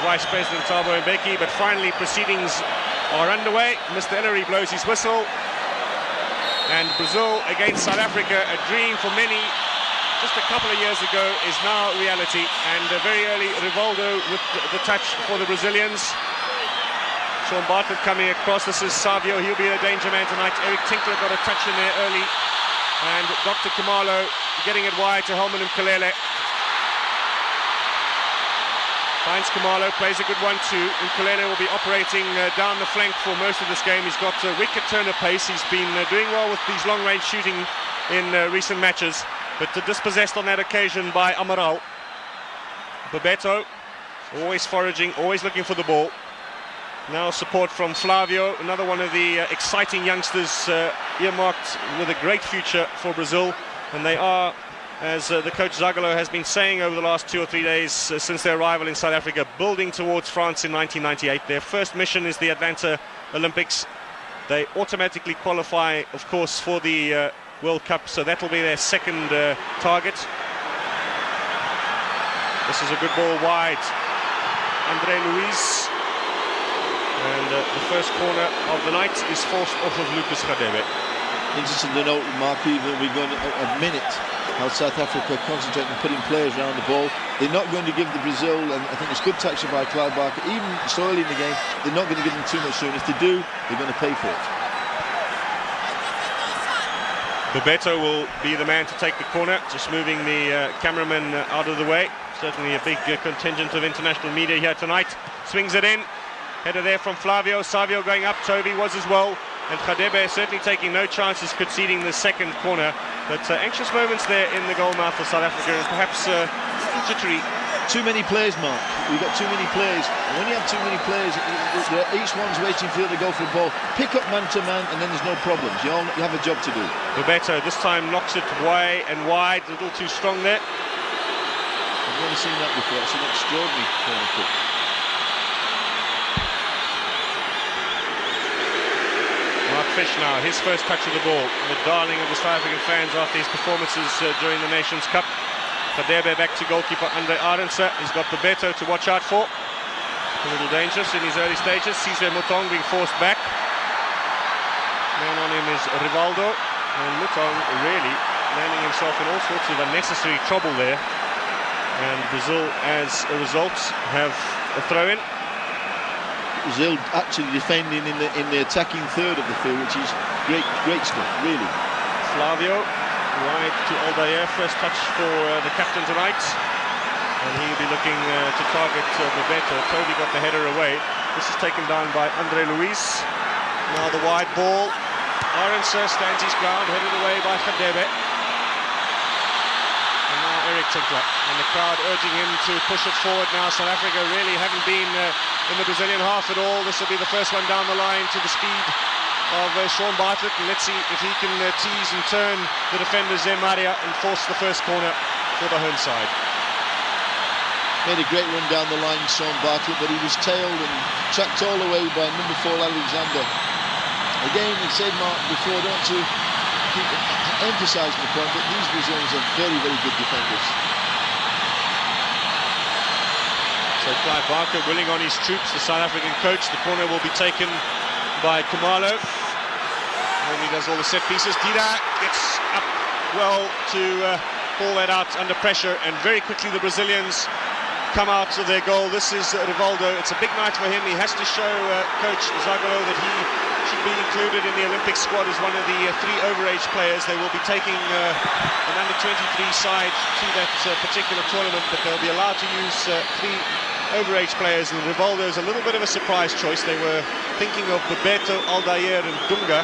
Vice President Thabo Mbeki, but finally proceedings are underway. Mr. Ellery blows his whistle, and Brazil against South Africa, a dream for many just a couple of years ago, is now reality. And very early, Rivaldo with the touch for the Brazilians. Sean Bartlett coming across. This is Savio. He'll be a danger man tonight. Eric Tinkler got a touch in there early, and Dr. Khumalo getting it wide to Helman Mkalele. Finds Khumalo, plays a good 1-2. Mkalele will be operating down the flank for most of this game. He's got wicket turner pace. He's been doing well with these long-range shooting in recent matches, but dispossessed on that occasion by Amaral. Bebeto, always foraging, always looking for the ball. Now support from Flavio, another one of the exciting youngsters earmarked with a great future for Brazil. And they are, as the coach Zagallo has been saying over the last 2 or 3 days since their arrival in South Africa, building towards France in 1998. Their first mission is the Atlanta Olympics. They automatically qualify, of course, for the World Cup, so that will be their second target. This is a good ball wide. Andre Luiz. And the first corner of the night is forced off of Lucas Radebe. Interesting to note, Mark, even we're going to admit how South Africa are concentrating on putting players around the ball. They're not going to give the Brazil, and I think it's good tactic by Clive Barker, even so early in the game, they're not going to give them too much soon. If they do, they're going to pay for it. Bebeto will be the man to take the corner, just moving the cameraman out of the way. Certainly a big contingent of international media here tonight. Swings it in. Header there from Flavio. Savio going up. Toby was as well. And Radebe certainly taking no chances conceding the second corner. But anxious moments there in the goal mouth for South Africa, and perhaps jittery. Too many players, Mark. We've got too many players. And when you have too many players, each one's waiting for you to go for the ball. Pick up man to man, and then there's no problems. You have a job to do. Bebeto this time knocks it way and wide. A little too strong there. I've never seen that before. It's an extraordinary corner kick. Mark Fish now, his first touch of the ball. The darling of the South African fans after his performances during the Nations Cup. Radebe back to goalkeeper Andre Arendse. He's got Bebeto to watch out for. A little dangerous in his early stages. Cesar Mutong being forced back. Man on him is Rivaldo. And Mutong really landing himself in all sorts of unnecessary trouble there. And Brazil, as a result, have a throw-in. Brazil actually defending in the attacking third of the field, which is great stuff, really. Flavio wide to Aldair, first touch for the captain tonight, and he'll be looking to target Bebeto. Toby got the header away. This is taken down by Andre Luiz. Now the wide ball. Arendse stands his ground, headed away by Radebe. And now Eric Tinkler, and the crowd urging him to push it forward now. South Africa really haven't been in the Brazilian half at all. This will be the first one down the line to the speed of Sean Bartlett, and let's see if he can tease and turn the defender Zé Maria and force the first corner for the home side. Made a great run down the line, Sean Bartlett, but he was tailed and tracked all the way by number 4 Alexander. Again, we said, Mark, before, don't want to keep emphasising the point, but these Brazilians are very, very good defenders. So Clive Barker willing on his troops, the South African coach. The corner will be taken by Khumalo. And he does all the set pieces. Dida gets up well to pull that out under pressure, and very quickly the Brazilians come out of their goal. This is Rivaldo. It's a big night for him. He has to show coach Zagallo that he should be included in the Olympic squad as one of the 3 overage players. They will be taking an under-23 side to that particular tournament, but they'll be allowed to use 3 overage players, and Rivaldo is a little bit of a surprise choice. They were thinking of Bebeto, Aldair and Dunga,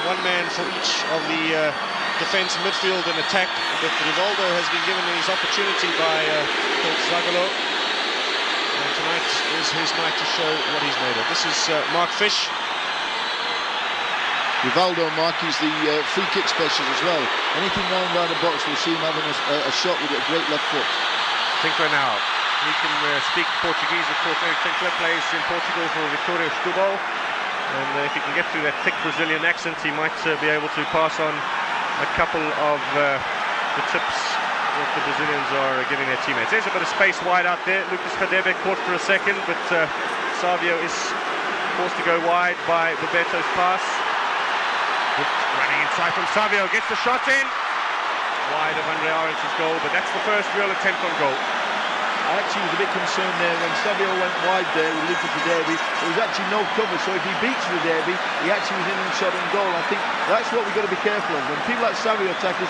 one man for each of the defence, midfield and attack, but Rivaldo has been given his opportunity by coach Zagallo, and tonight is his night to show what he's made of. This is Mark Fish. Rivaldo, Mark, is the free kick specialist as well. Anything round by the box, we'll see him having a shot with a great left foot. Tinkler now. He can speak Portuguese, of course. Eric Tinkler plays in Portugal for Vitória Setúbal, and if he can get through that thick Brazilian accent, he might be able to pass on a couple of the tips what the Brazilians are giving their teammates. There's a bit of space wide out there. Lucas Radebe caught for a second, but Savio is forced to go wide by Beberto's pass. Running inside from Savio, gets the shot in. Wide of Andre Arendt's goal, but that's the first real attempt on goal. I actually was a bit concerned there when Savio went wide there with Lucas Radebe. There was actually no cover, so if he beats Radebe, he actually was in and shot on goal. I think that's what we've got to be careful of. When people like Savio attack us,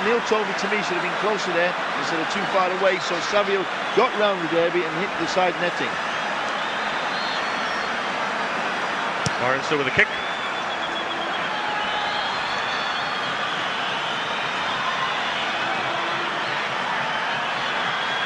Neil told me to me should have been closer there instead of too far away, so Savio got round Radebe and hit the side netting. Arendts with a kick.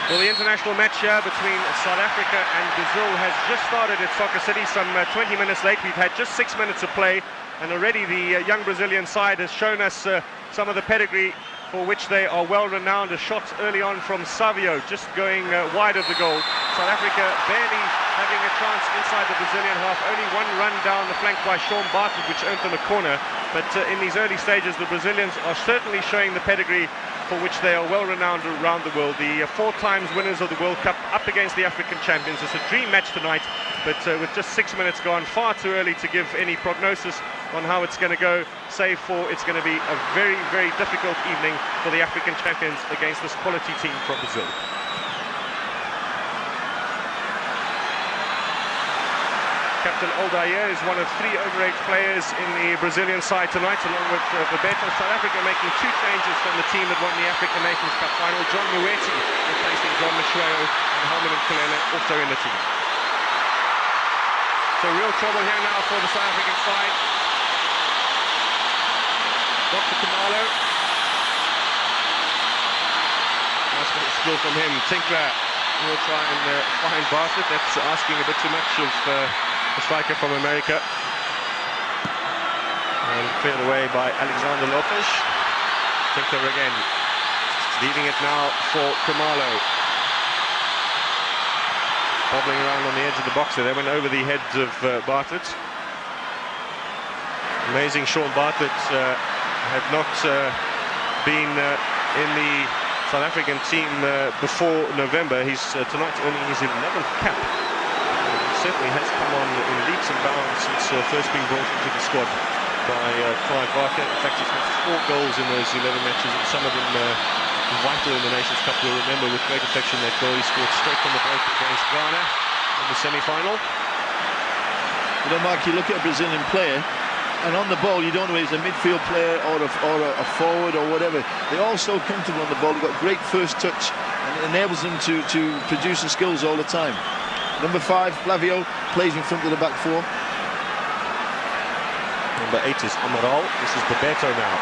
Well, the international match here between South Africa and Brazil has just started at Soccer City, some 20 minutes late. We've had just 6 minutes of play, and already the young Brazilian side has shown us some of the pedigree for which they are well renowned. A shot early on from Savio, just going wide of the goal. South Africa barely having a chance inside the Brazilian half. Only one run down the flank by Shaun Bartlett, which earned them a corner. But in these early stages, the Brazilians are certainly showing the pedigree for which they are well renowned around the world. The 4 times winners of the World Cup up against the African champions. It's a dream match tonight, but with just 6 minutes gone, far too early to give any prognosis on how it's going to go, save for it's going to be a very, very difficult evening for the African champions against this quality team from Brazil. Captain Aldair is one of 3 overage players in the Brazilian side tonight, along with Beberto. South Africa making 2 changes from the team that won the African Nations Cup final. John Moeti replacing John Machweo, and Helman Mkulele also in the team. So real trouble here now for the South African side. Dr. Khumalo. Nice bit of skill from him. Tinkler will try and find Bartlett. That's asking a bit too much of the striker from America. And cleared away by Alexander Lopes. Tinkler again. Leaving it now for Khumalo. Bobbling around on the edge of the box there. They went over the heads of Bartlett. Amazing, Shaun Bartlett had not been in the South African team before November. He's tonight earning his 11th cap. Certainly has come on in leaps and bounds since first being brought into the squad by Clive Barker. In fact, he's got 4 goals in those 11 matches, and some of them vital in the Nations Cup. We'll remember with great affection that goal he scored straight from the break against Ghana in the semi-final. You know, Mark, you look at a Brazilian player, and on the ball, you don't know if he's a midfield player or a forward or whatever. They're all so comfortable on the ball. They've got great first touch, and it enables them to produce the skills all the time. Number 5, Flavio, plays in front of the back 4. Number 8 is Amaral. This is Beberto now.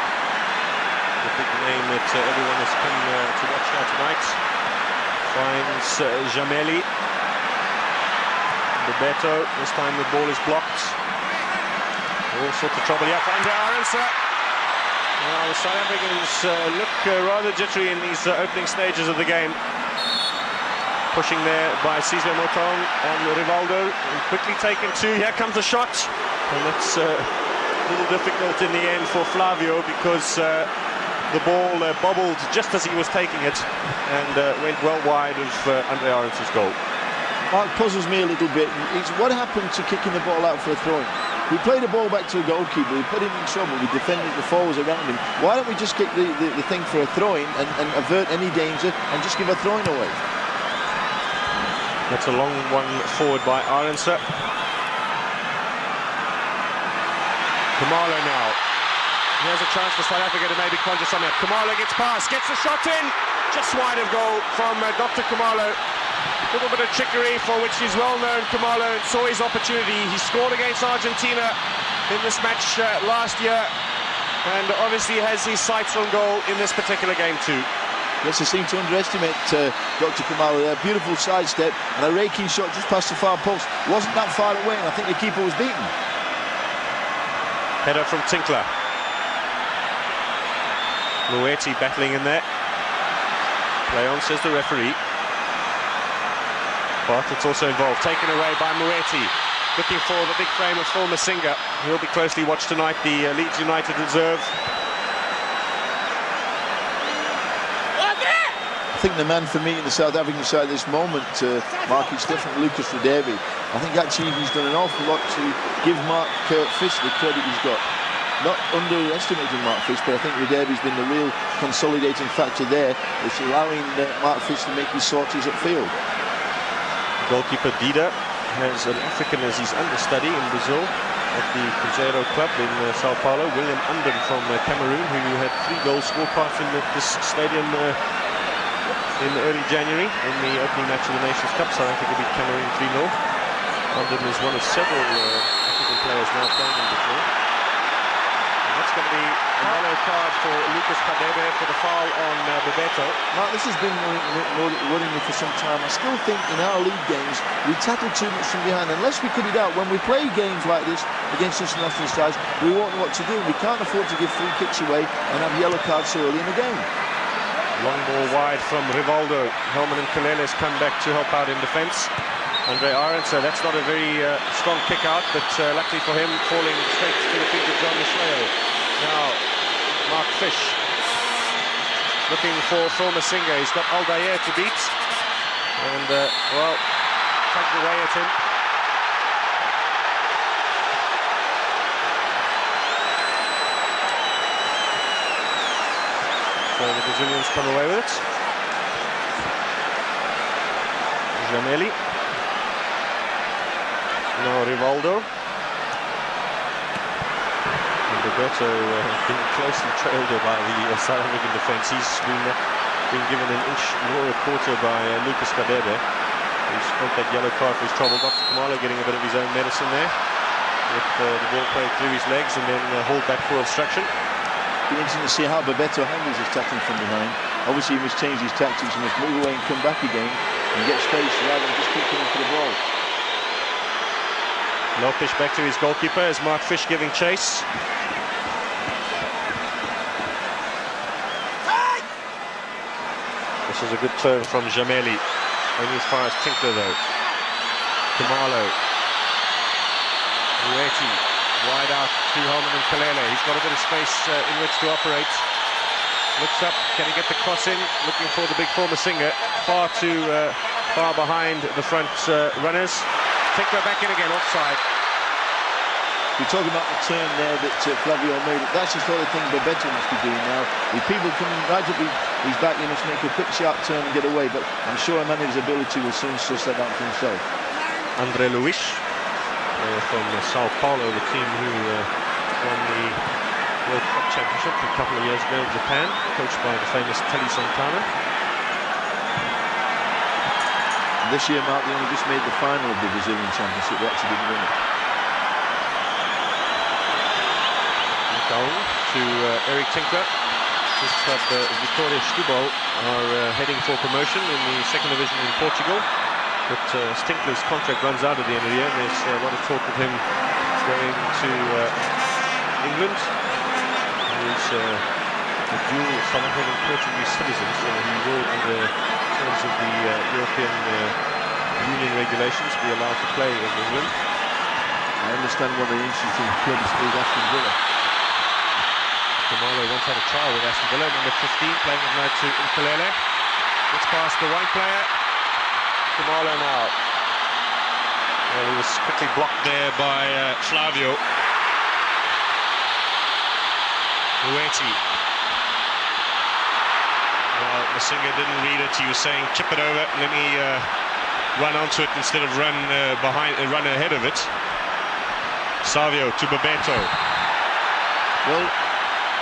The big name that everyone has come to watch now tonight. Finds Jameli. Beberto, this time the ball is blocked. All sorts of trouble here for Andre Arendt's. Now the South Africans look rather jittery in these opening stages of the game. Pushing there by Sizwe Motong on Rivaldo, and quickly taken 2. Here comes the shot, and that's a little difficult in the end for Flavio, because the ball bobbled just as he was taking it, and went well wide of Andre Arendt's goal. What puzzles me a little bit is what happened to kicking the ball out for a throw-in. We played the ball back to a goalkeeper, we put him in trouble, we defended the forwards around him. Why don't we just kick the thing for a throw-in and avert any danger and just give a throw-in away? That's a long one forward by Arendt's. Khumalo now. Here's a chance for South Africa to maybe conjure something up. Khumalo gets past, gets the shot in, just wide of goal from Dr. Khumalo. A little bit of trickery for which he's well known. Khumalo saw his opportunity. He scored against Argentina in this match last year, and obviously has his sights on goal in this particular game too. Yes, I seem to underestimate Dr. Khumalo there. Beautiful sidestep and a raking shot just past the far post. Wasn't that far away, and I think the keeper was beaten. Header from Tinkler. Moeti battling in there. Play on, says the referee. Bartlett's also involved. Taken away by Moeti. Looking for the big frame of Phil Masinga. He'll be closely watched tonight, the Leeds United reserve. think the man for me in the South African side at this moment, Mark, it's definitely Lucas Radebe. I think actually he's done an awful lot to give Mark Fish the credit he's got. Not underestimating Mark Fish, but I think Radebe's been the real consolidating factor there. It's allowing Mark Fish to make his sorties upfield. Goalkeeper Dida has an African as his understudy in Brazil at the Cruzeiro club in Sao Paulo. William Undon from Cameroon, who had 3 goals scored past him at this stadium in early January in the opening match of the Nations Cup. South Africa beat Cameroon 3-0. Undon is one of several African players now playing in Brazil. That's going to be a yellow card for Lucas Radebe for the foul on Bebeto. Mark, this has been worrying me for some time. I still think in our league games we tackle too much from behind. Unless we cut it out, when we play games like this against international sides, we won't know what to do. We can't afford to give free kicks away and have yellow cards so early in the game. Long ball wide from Rivaldo. Helman and Kalele's come back to help out in defence. Andre Arendse, that's not a very strong kick out, but luckily for him, falling straight to the feet of John Musleo. Now, Mark Fish looking for Phil Masinga. He's got Aldair to beat, and well, tugged away at him. So the Brazilians come away with it. Jameli. Now Rivaldo. And Bebeto being closely trailed by the South African defence. He's been given an inch nor a quarter by Lucas Radebe. He's got that yellow card for his trouble. Dr. Khumalo getting a bit of his own medicine there, with the ball played through his legs and then hauled back for obstruction. Be interesting to see how Bebeto handles his tackling from behind. Obviously he must change his tactics, he must move away and come back again and get space rather than just keep coming for the ball. Lopes back to his goalkeeper as Mark Fish giving chase. This is a good turn from Jameli. Only as far as Tinkler though. Khumalo. Rueti wide out to Helman and Kalele. He's got a bit of space in which to operate. Looks up, can he get the cross in? Looking for the big Phil Masinga. Far behind the front runners. Tinkler back in again, offside. We're talking about the turn there that Flavio made. That's the sort of thing Bebeto must be doing now. With people coming right up his back, he must make a quick, sharp turn and get away. But I'm sure a man of his ability will soon suss that out for himself. Andre Luis from Sao Paulo, the team who won the World Cup Championship a couple of years ago in Japan, coached by the famous Telly Santana. This year, Mark, they only just made the final of the Brazilian Championship. They actually didn't win it. To Eric Tinkler. This club, Vitória Setúbal, are heading for promotion in the second division in Portugal. But Tinkler's contract runs out at the end of the year, and there's a lot of talk of him going to England. He's a dual South African Portuguese citizen, so he will, under terms of the European Union regulations, be allowed to play in England. I understand one of the interesting clubs is Aston Villa. Khumalo once had a trial with Aston Villa, number 15, playing it now to Nkalele. It's past the one player. Khumalo now. Well, he was quickly blocked there by Flavio. Rueti. Well, Masinga didn't read it. He was saying, chip it over, let me run onto it instead of run ahead of it. Savio to Bebeto. Well,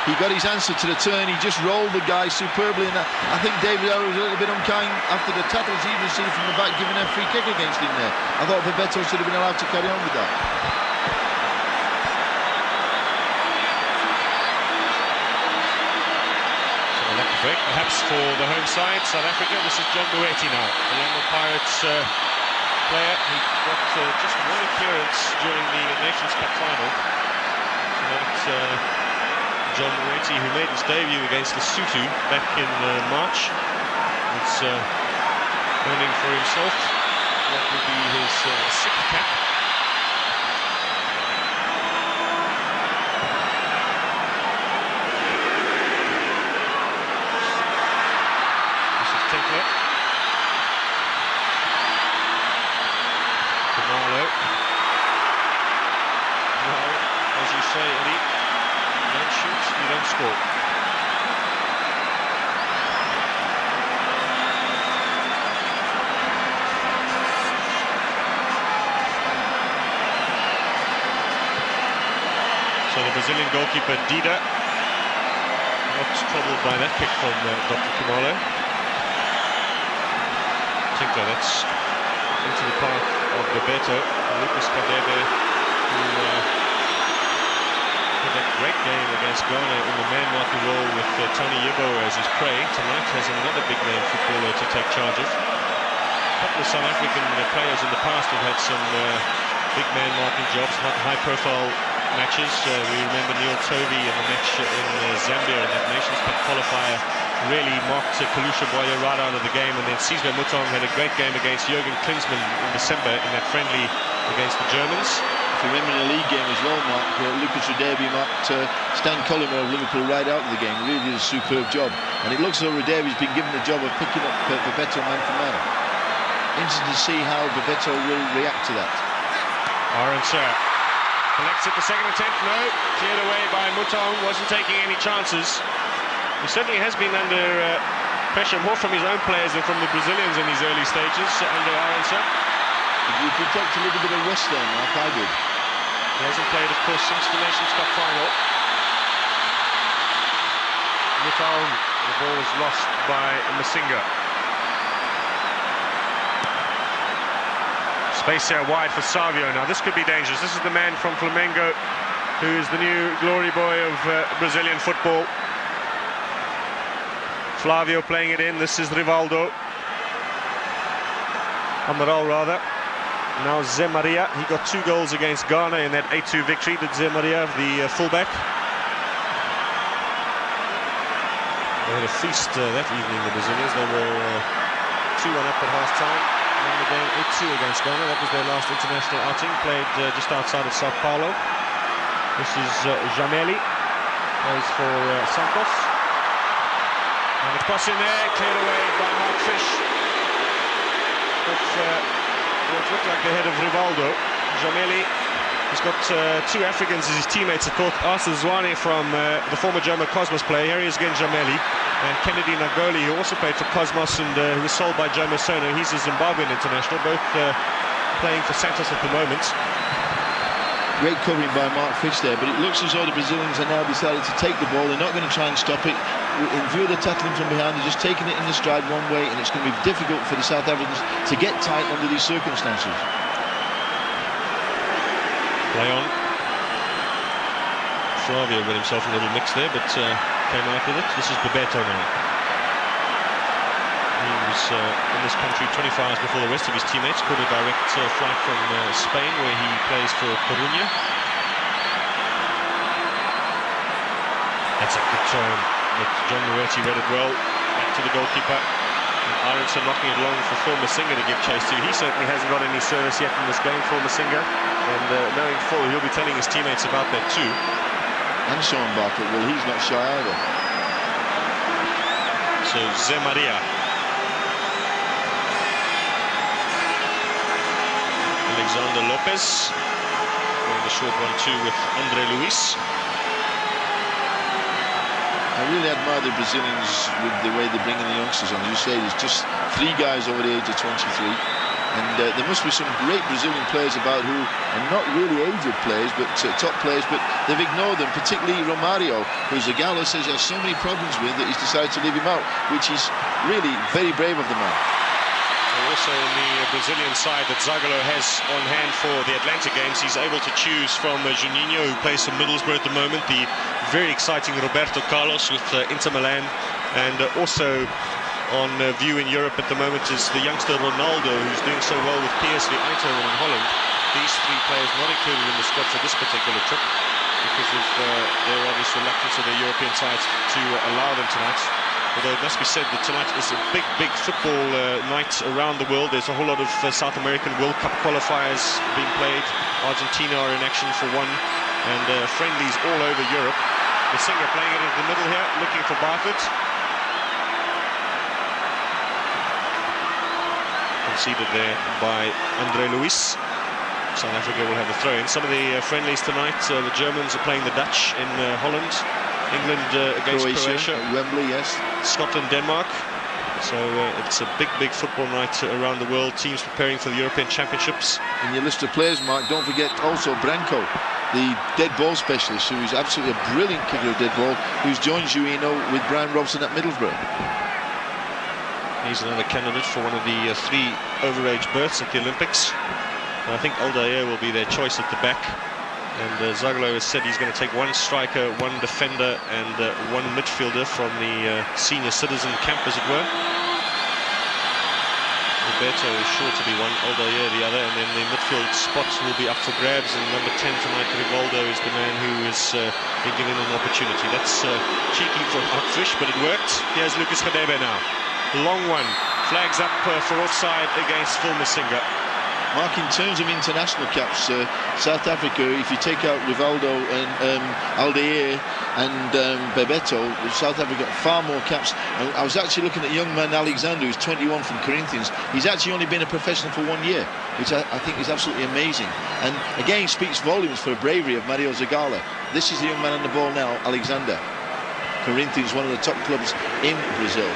he got his answer to the turn. He just rolled the guy superbly, and I think David Arrow was a little bit unkind after the tackles he received from the back, giving a free kick against him there. I thought Bebeto should have been allowed to carry on with that. So a break perhaps for the home side, South Africa. This is John Mueti now, the London Pirates player. He got just one appearance during the Nations Cup final. So that's John Mueti, who made his debut against Lesotho back in March. He's earning for himself what will be his sixth cap. This is Tinkler. Well, as you say, Eddie, you don't shoot, you don't score. So the Brazilian goalkeeper Dida, not troubled by that kick from Dr. Khumalo. I think that's into the path of Bebeto. Lucas Kadebe, who had a great game against Ghana in the man-marking role with Tony Yeboah as his prey. Tonight has another big-name footballer to take charge of. A couple of South African players in the past have had some big man-marking jobs, high-profile matches. We remember Neil Tovey in the match in Zambia in that Nations Cup qualifier really marked Kalusha Boya right out of the game, and then Sizwe Mutong had a great game against Jurgen Klinsmann in December in that friendly against the Germans. If you remember in the league game as well, Mark, Lucas Radebe marked Stan Collymore of Liverpool right out of the game. Really did a superb job, and it looks as though Radebe's been given the job of picking up Bebeto man for man. Interesting to see how Bebeto will react to that. Arendse collects it, the second attempt, no, cleared away by Mutong, wasn't taking any chances. He certainly has been under pressure more from his own players than from the Brazilians in these early stages under Arendse. You could take a little bit of rest there, Mark, I did. He hasn't played, of course, since the Nations Cup final. Mutong, the ball is lost by Masinga. Space here wide for Savio. Now this could be dangerous. This is the man from Flamengo who is the new glory boy of Brazilian football. Flavio playing it in. This is Rivaldo. Amaral rather. Now Zé Maria. He got 2 goals against Ghana in that 8-2 victory. Did Zé Maria, the fullback. They had a feast that evening, the Brazilians. They were 2-1 up at half-time. Won the game 8-2 against Ghana. That was their last international outing. Played just outside of Sao Paulo. This is Jameli. Plays for Santos. And a cross in there, cleared away by Mark Fish. But what looked like the head of Rivaldo. Jameli has got 2 Africans as his teammates. Of course, Arthur Zwane from the former Jomo Cosmos player. Here he is again, Jameli. And Kennedy Nagoli, who also played for Cosmos and who was sold by Jomo Sono. He's a Zimbabwean international, both playing for Santos at the moment. Great covering by Mark Fish there, but it looks as though the Brazilians are now decided to take the ball. They're not going to try and stop it. In view of the tackling from behind, they're just taking it in the stride one way, and it's going to be difficult for the South Africans to get tight under these circumstances. Play on. Flavio got himself in a little mix there, but came out with it. This is Bebeto now. He was in this country 24 hours before the rest of his teammates. Caught a direct flight from Spain, where he plays for Coruña. That's a good turn, but John Moretti read it well. Back to the goalkeeper. And Arendse knocking it long for Phil Masinga to give chase to. He certainly hasn't got any service yet in this game, Phil Masinga. And knowing Phil, he'll be telling his teammates about that too. And Sean Bartlett, well, he's not shy either. So Zé Maria. Alexander Lopez going the short 1-2 with Andre Luis. I really admire the Brazilians with the way they bring in the youngsters on. As you say, there's just 3 guys over the age of 23. And there must be some great Brazilian players about who are not really aged players, but top players, but they've ignored them, particularly Romario, who Zagallo says he has so many problems with that he's decided to leave him out, which is really very brave of the man. Also on the Brazilian side that Zagallo has on hand for the Atlanta games, he's able to choose from Juninho, who plays for Middlesbrough at the moment, the very exciting Roberto Carlos with Inter Milan, and also on view in Europe at the moment is the youngster Ronaldo, who's doing so well with PSV Eindhoven in Holland. These 3 players not included in the squad for this particular trip because of their obvious reluctance of the European sides to allow them tonight. Although it must be said that tonight is a big football night around the world. There's a whole lot of South American World Cup qualifiers being played. Argentina are in action for one, and friendlies all over Europe. Masinga playing it in the middle here, looking for Bartlett. Conceded there by Andre Luis. South Africa will have a throw in. Some of the friendlies tonight, the Germans are playing the Dutch in Holland, England against Croatia, Wembley, yes. Scotland, Denmark. So it's a big football night around the world. Teams preparing for the European Championships. In your list of players, Mark, don't forget also Branco, the dead ball specialist, who is absolutely a brilliant kicker of dead ball, who's joined Juino with Brian Robson at Middlesbrough. He's another candidate for one of the 3 overage berths at the Olympics. And I think Aldair will be their choice at the back. And Zaghloul has said he's going to take 1 striker, 1 defender and 1 midfielder from the senior citizen camp, as it were. Roberto is sure to be one, Aldair the other, and then the midfield spots will be up for grabs. And number 10 tonight, Rivaldo, is the man who has been given an opportunity. That's cheeky from Outfish, but it worked. Here's Lucas Radebe now. Long one, flags up for offside against Phil Masinga. Mark, in terms of international caps, South Africa, if you take out Rivaldo and Aldair and Bebeto, South Africa got far more caps. I was actually looking at young man Alexander, who's 21 from Corinthians. He's actually only been a professional for 1 year, which I think is absolutely amazing. And again, speaks volumes for the bravery of Mario Zaghloul. This is the young man on the ball now, Alexander. Corinthians, one of the top clubs in Brazil.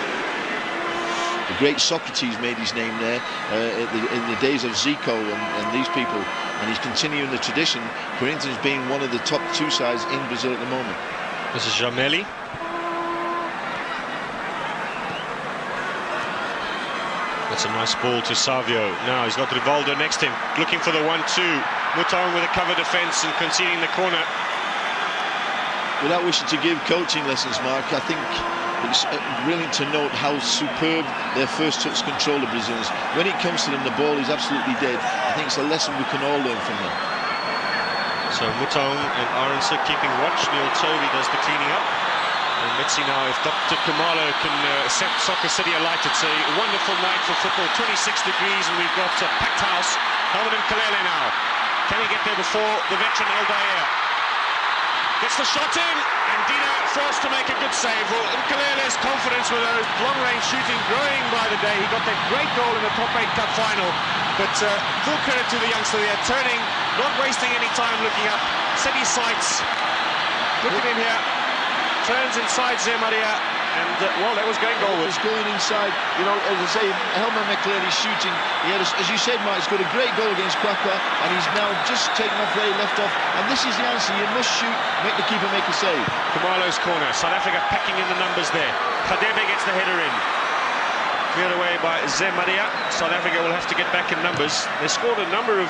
The great Socrates made his name there in the days of Zico and these people, and he's continuing the tradition. Corinthians being one of the top 2 sides in Brazil at the moment. This is Jameli. That's a nice ball to Savio. Now he's got Rivaldo next to him, looking for the 1-2. Mutaung with a cover defence and conceding the corner. Without wishing to give coaching lessons, Mark, I think it's brilliant to note how superb their first touch control of Brazilians. When it comes to them, the ball is absolutely dead. I think it's a lesson we can all learn from them. So Mutaung and Arendse keeping watch. Neil Tovey does the cleaning up. And let's see now if Dr. Khumalo can set Soccer City alight. It's a wonderful night for football. 26 degrees and we've got a packed house. Helmut Nkulele now. Can he get there before the veteran Aldair? Gets the shot in, and Dina forced to make a good save. Well, Nkulele's confidence with those long-range shooting growing by the day. He got that great goal in the Top 8 Cup final. But full credit to the youngster there, turning, not wasting any time looking up. Set his sights, looking in here, turns inside Zé Maria, and well, that was going goalward. It was going inside. You know, as I say, Helmut Nkulele shooting. He had, as you said, Mike, he's got a great goal against Kwakwa, and he's now just taken off where he left off. And this is the answer: you must shoot, make the keeper make a save. Khumalo's corner. South Africa packing in the numbers there. Radebe gets the header in. Cleared away by Zé Maria. South Africa will have to get back in numbers. They scored a number of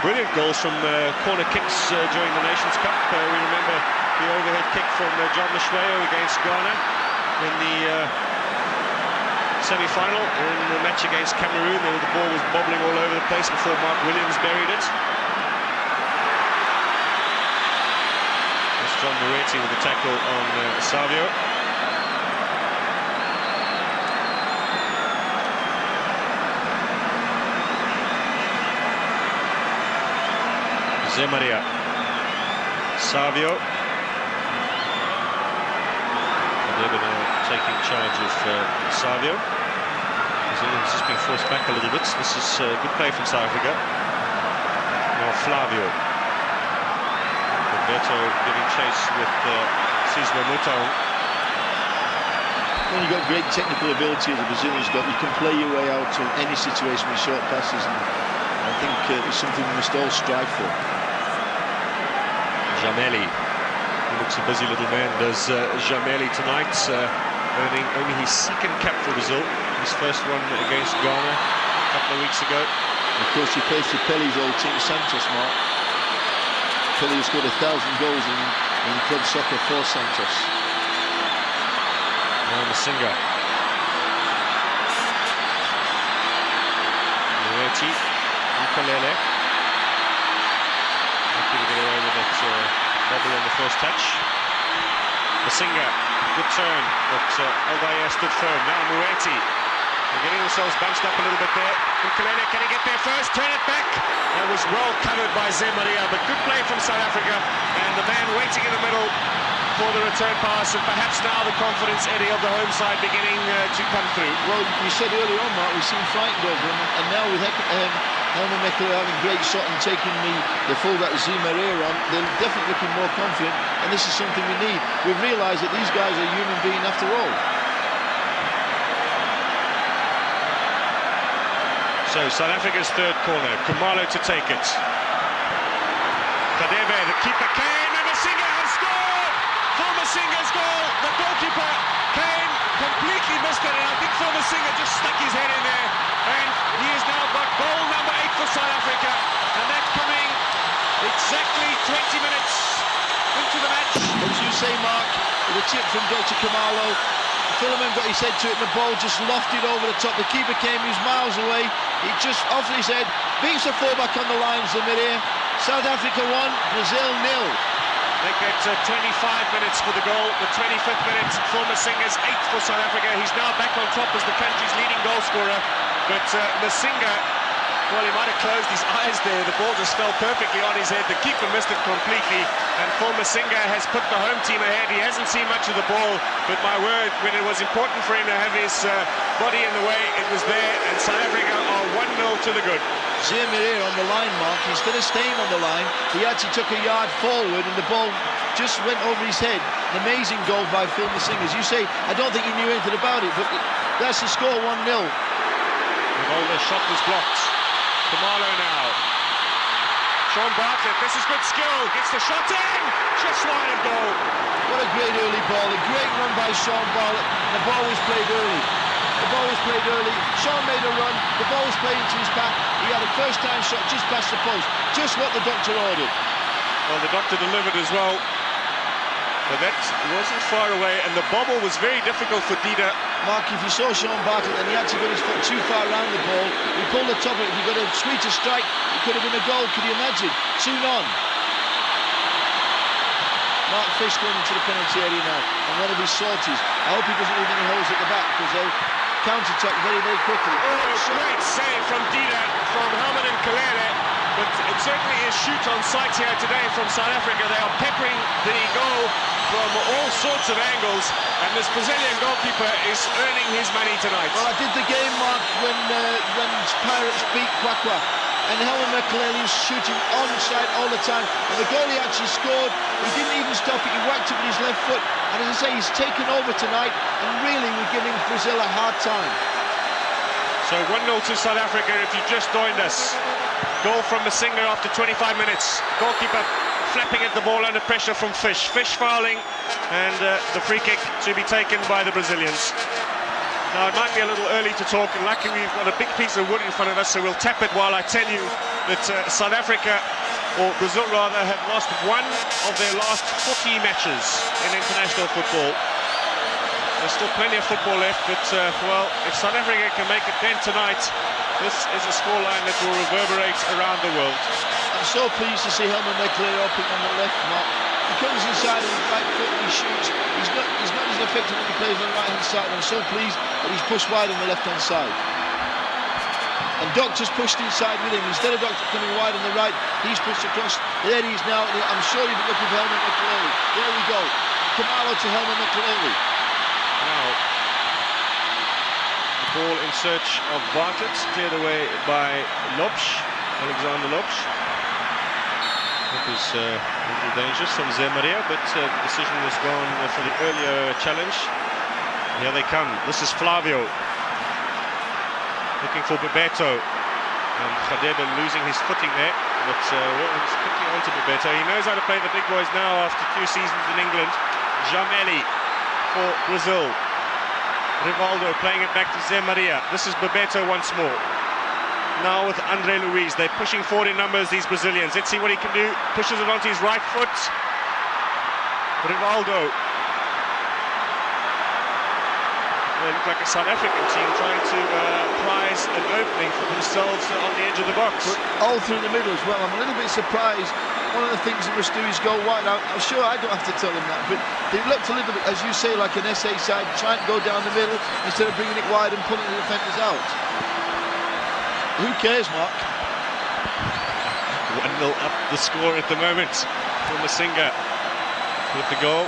brilliant goals from corner kicks during the Nations Cup. We remember the overhead kick from John Mashweo against Ghana in the semi-final. In the match against Cameroon, the ball was bobbling all over the place before Mark Williams buried it. That's John Moretti with the tackle on Savio. Zé Maria. Savio. Radebe now taking charge of Savio. Brazilians just been forced back a little bit. This is good play from South Africa. Now Flavio. Roberto giving chase with Sizwe Mutaung. When you've got great technical ability as the Brazilians got, you can play your way out to any situation with short passes, and I think it's something we must all strive for. Jameli, he looks a busy little man, does Jameli tonight, earning only his 2nd cap for Brazil, his first one against Ghana a couple of weeks ago. And of course, he plays for Pelle's old team, Santos, Mark. Pelle has scored 1,000 goals in club soccer for Santos. Now Masinga. Moretti, Nkulele. Happy to get away with that bobble on the first touch. Masinga, good turn, but Aldair stood firm. Now Moretti, they're getting themselves bunched up a little bit there. Nkulele, can he get there first? Turn it back. That was well covered by Zé Maria, but good play from South Africa. And the man waiting in the middle for the return pass, and perhaps now the confidence, Eddie, of the home side beginning to come through. Well, you said earlier on, Mark, we've seen frightened over him, and now with Helma Mekele having great shot and taking the fullback Zé Maria on, they're definitely looking more confident, and this is something we need. We've realised that these guys are human beings after all. So South Africa's third corner, Khumalo to take it. Radebe, the keeper Kane, and Masinga has scored! For Masinga's goal, the goalkeeper Kane completely missed it, and I think Phil Masinga just stuck his head in there, and he has now got goal number 8 for South Africa, and that coming exactly 20 minutes into the match. As you say, Mark, with a chip from Dr. Khumalo, Philemon got his head to it and the ball just lofted over the top. The keeper came, he was miles away, he just off his head, beats the fullback on the line, Zamiria. South Africa 1, Brazil 0. They get 25 minutes for the goal, the 25th minute for Masinga's 8th for South Africa. He's now back on top as the country's leading goal scorer, but Masinga, well, he might have closed his eyes there. The ball just fell perfectly on his head. The keeper missed it completely, and Phil Masinga has put the home team ahead. He hasn't seen much of the ball, but my word, when it was important for him to have his body in the way, it was there, and South Africa are 1-0 to the good. Zé Maria on the line, Mark. Instead of staying on the line, he actually took a yard forward and the ball just went over his head. An amazing goal by Phil Masinga. As you say, I don't think he knew anything about it, but that's the score, 1-0. The shot was blocked. Khumalo now. Shaun Bartlett, this is good skill, gets the shot in, just wide of goal. What a great early ball, a great run by Shaun Bartlett. The ball was played early. The ball was played early. Shaun made a run, the ball was played into his path. He had a first-time shot just past the post, just what the doctor ordered. Well, the doctor delivered as well, but that wasn't far away, and the bobble was very difficult for Dida. Mark, if you saw Shaun Bartlett and he actually got his foot too far around the ball, he pulled the top of it. If he got a sweeter strike, it could have been a goal. Could you imagine? Soon on. Mark Fish going into the penalty area now, and one of his sorties. I hope he doesn't leave any holes at the back, because they'll counter-attack very, very quickly. Oh, great save from Dida, from Helman and Kalele, but it certainly is shoot on sight here today from South Africa. They are peppering the goal from all sorts of angles, and this Brazilian goalkeeper is earning his money tonight. Well, I did the game, Mark, when Pirates beat Kwakwa, and Helman Mekele was shooting onside all the time, and the goal he actually scored, he didn't even stop it, he whacked it with his left foot, and as I say, he's taken over tonight, and really we're giving Brazil a hard time. So 1-0 to South Africa if you just joined us. Goal from Masinga after 25 minutes. Goalkeeper flapping at the ball under pressure from Fish. Fish fouling, and the free kick to be taken by the Brazilians. Now, it might be a little early to talk, and luckily we've got a big piece of wood in front of us, so we'll tap it while I tell you that South Africa, or Brazil rather, have lost one of their last 40 matches in international football. There's still plenty of football left, but, well, if South Africa can make it 10 tonight, this is a scoreline that will reverberate around the world. I'm so pleased to see Helman Mekele open on the left, Mark. He comes inside on his right foot and he shoots. He's not as effective when he plays on the right-hand side, and I'm so pleased that he's pushed wide on the left-hand side. And Doctor's pushed inside with him. Instead of Doctor coming wide on the right, he's pushed across. There he is now, and I'm sure he'll be looking for Helman Mekele. There we go. Khumalo to Helman Mekele. Now, the ball in search of Bartlett, cleared away by Lopes, Alexander Lopes. It was a little dangerous from Zé Maria, but the decision was gone for the earlier challenge. Here they come. This is Flavio looking for Bebeto, and Radebe losing his footing there, but he's quickly onto Bebeto. He knows how to play the big boys now after 2 seasons in England. Jameli for Brazil. Rivaldo playing it back to Zé Maria. This is Bebeto once more. Now with André Luiz, they're pushing forward in numbers, these Brazilians. Let's see what he can do. Pushes it onto his right foot. Rivaldo. They look like a South African team trying to prize an opening for themselves on the edge of the box. But all through the middle as well. I'm a little bit surprised. One of the things they must do is go wide. I'm sure I don't have to tell them that, but they looked a little bit, as you say, like an SA side, trying to go down the middle instead of bringing it wide and pulling the defenders out. Who cares, Mark? 1-0 up the score at the moment for Masinga with the goal.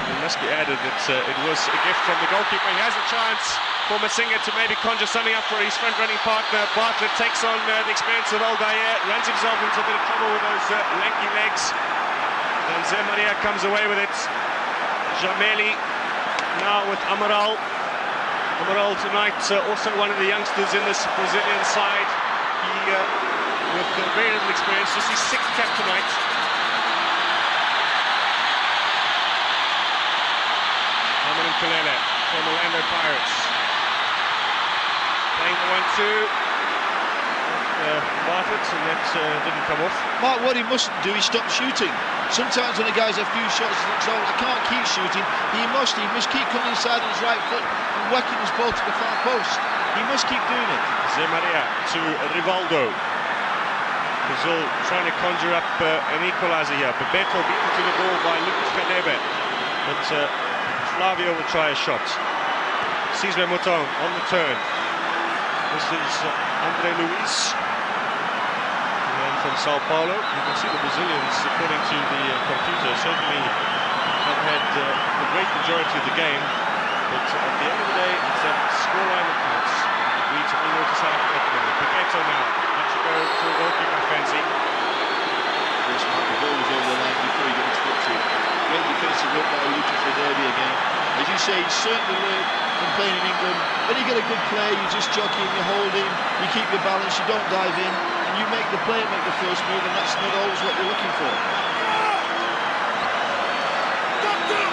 It must be added that it was a gift from the goalkeeper. He has a chance for Masinga to maybe conjure something up for his front-running partner. Bartlett takes on the experience of Aldair, runs himself into a bit of trouble with those lanky legs. And Zemaria comes away with it. Jameli now with Amaral. Amaral tonight, also one of the youngsters in this Brazilian side. He, with very little experience, just his 6th cap tonight. Herman Kulele from Orlando Pirates. Playing the 1-2. Bartlett, and that didn't come off. Mark, what he mustn't do is stop shooting. Sometimes when a guy's a few shots, he thinks, oh, I can't keep shooting. He must keep coming inside on his right foot and whacking his ball to the far post. He must keep doing it. Zemaria to Rivaldo. Brazil trying to conjure up an equaliser here. Bebeto beaten to the ball by Lucas Kadebe. But Flavio will try a shot. Sizwe Mouton on the turn. This is Andre Luiz. From Sao Paulo. You can see the Brazilians, according to the computer, certainly have had the great majority of the game, but at the end of the day, it's that scoreline that counts. It leads 1-0 to South Africa at the moment. Bebeto now, that should go to a goalkeeper, I fancy. Yes, Mark, the ball was over the line before he got his foot to it. Great defensive work by Lucha for Derby again. As you say, he's certainly learned from playing in England. When you get a good player, you just jockey him, you hold him, you keep your balance, you don't dive in. You make the player make the first move, and that's not always what you're looking for.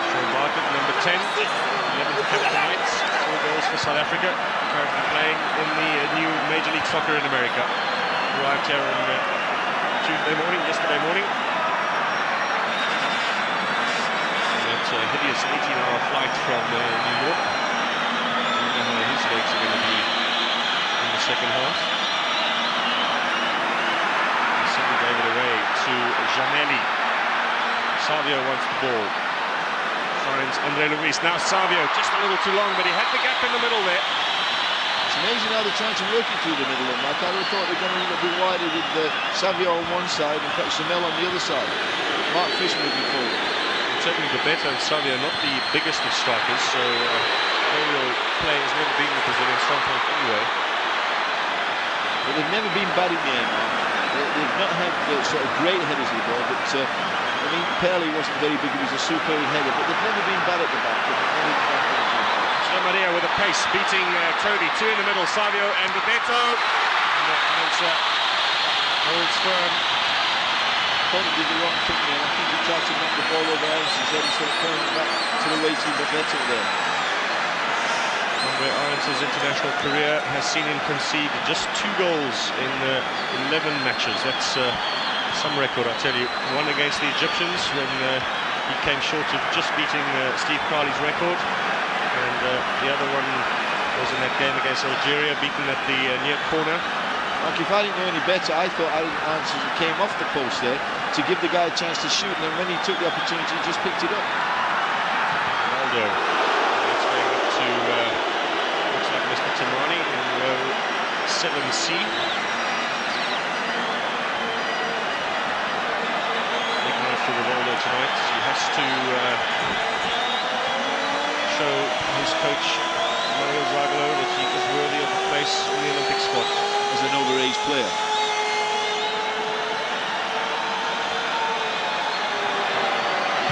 Sean Bartlett, number 10, 11th cap tonight, 4 goals for South Africa, currently playing in the new Major League Soccer in America. Arrived here on yesterday morning. And that hideous 18-hour flight from New York. I don't know how his legs are going to be in the second half. Gave it away to Jameli. Savio wants the ball. Finds Andre Luiz. Now Savio, just a little too long, but he had the gap in the middle there. It's amazing how they're trying to work it through the middle. And like I would have thought they're going to be wider with Savio on one side and perhaps Jamel on the other side. Mark Fish moving forward. Certainly Bebeto and Savio not the biggest of strikers, so aerial play has never been the Brazilian strong point anyway. But they've never been bad in the air, man. They've not had sort of great headers of the ball, but I mean, Perley wasn't very big, he was a superb header, but they've never been bad at the back. Maria with a pace, beating Toby, 2 in the middle, Savio and Bebeto. And that answer holds firm. Probably did the wrong thing there. I think he tried to knock the ball over Aronson, instead of throwing it back to the weighty Bebeto there. Andre Aronson's international career has seen him concede just 2 goals in 11 matches. That's some record, I tell you. One against the Egyptians when he came short of just beating Steve Carley's record, and the other one was in that game against Algeria, beaten at the near corner. Like, if I didn't know any better, I thought Aronson came off the post there to give the guy a chance to shoot, and then when he took the opportunity, he just picked it up. Ronaldo. That's going up to looks like Mr. Tamani in row 7C. Big night for Ronaldo tonight. He has to show his coach Mario Zagallo that he is worthy of a place in the Olympic squad as an overage player.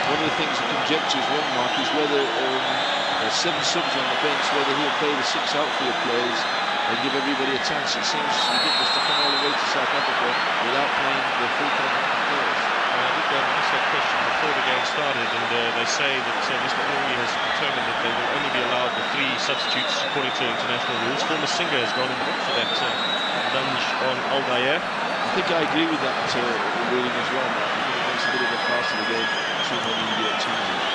One of the things the conjectures won't mark is whether 7 subs on the bench, whether he'll play the 6 outfield players and give everybody a chance. It seems ridiculous to come all the way to South Africa without playing the full complement of players. I did ask that question before the game started, and they say that Mr. Ori has determined that they will only be allowed the 3 substitutes according to international rules. Phil Masinga has gone and looked for that lunge on Aldair. I think I agree with that ruling as well, Mark. I think it makes a bit of a pass to the game too many changes.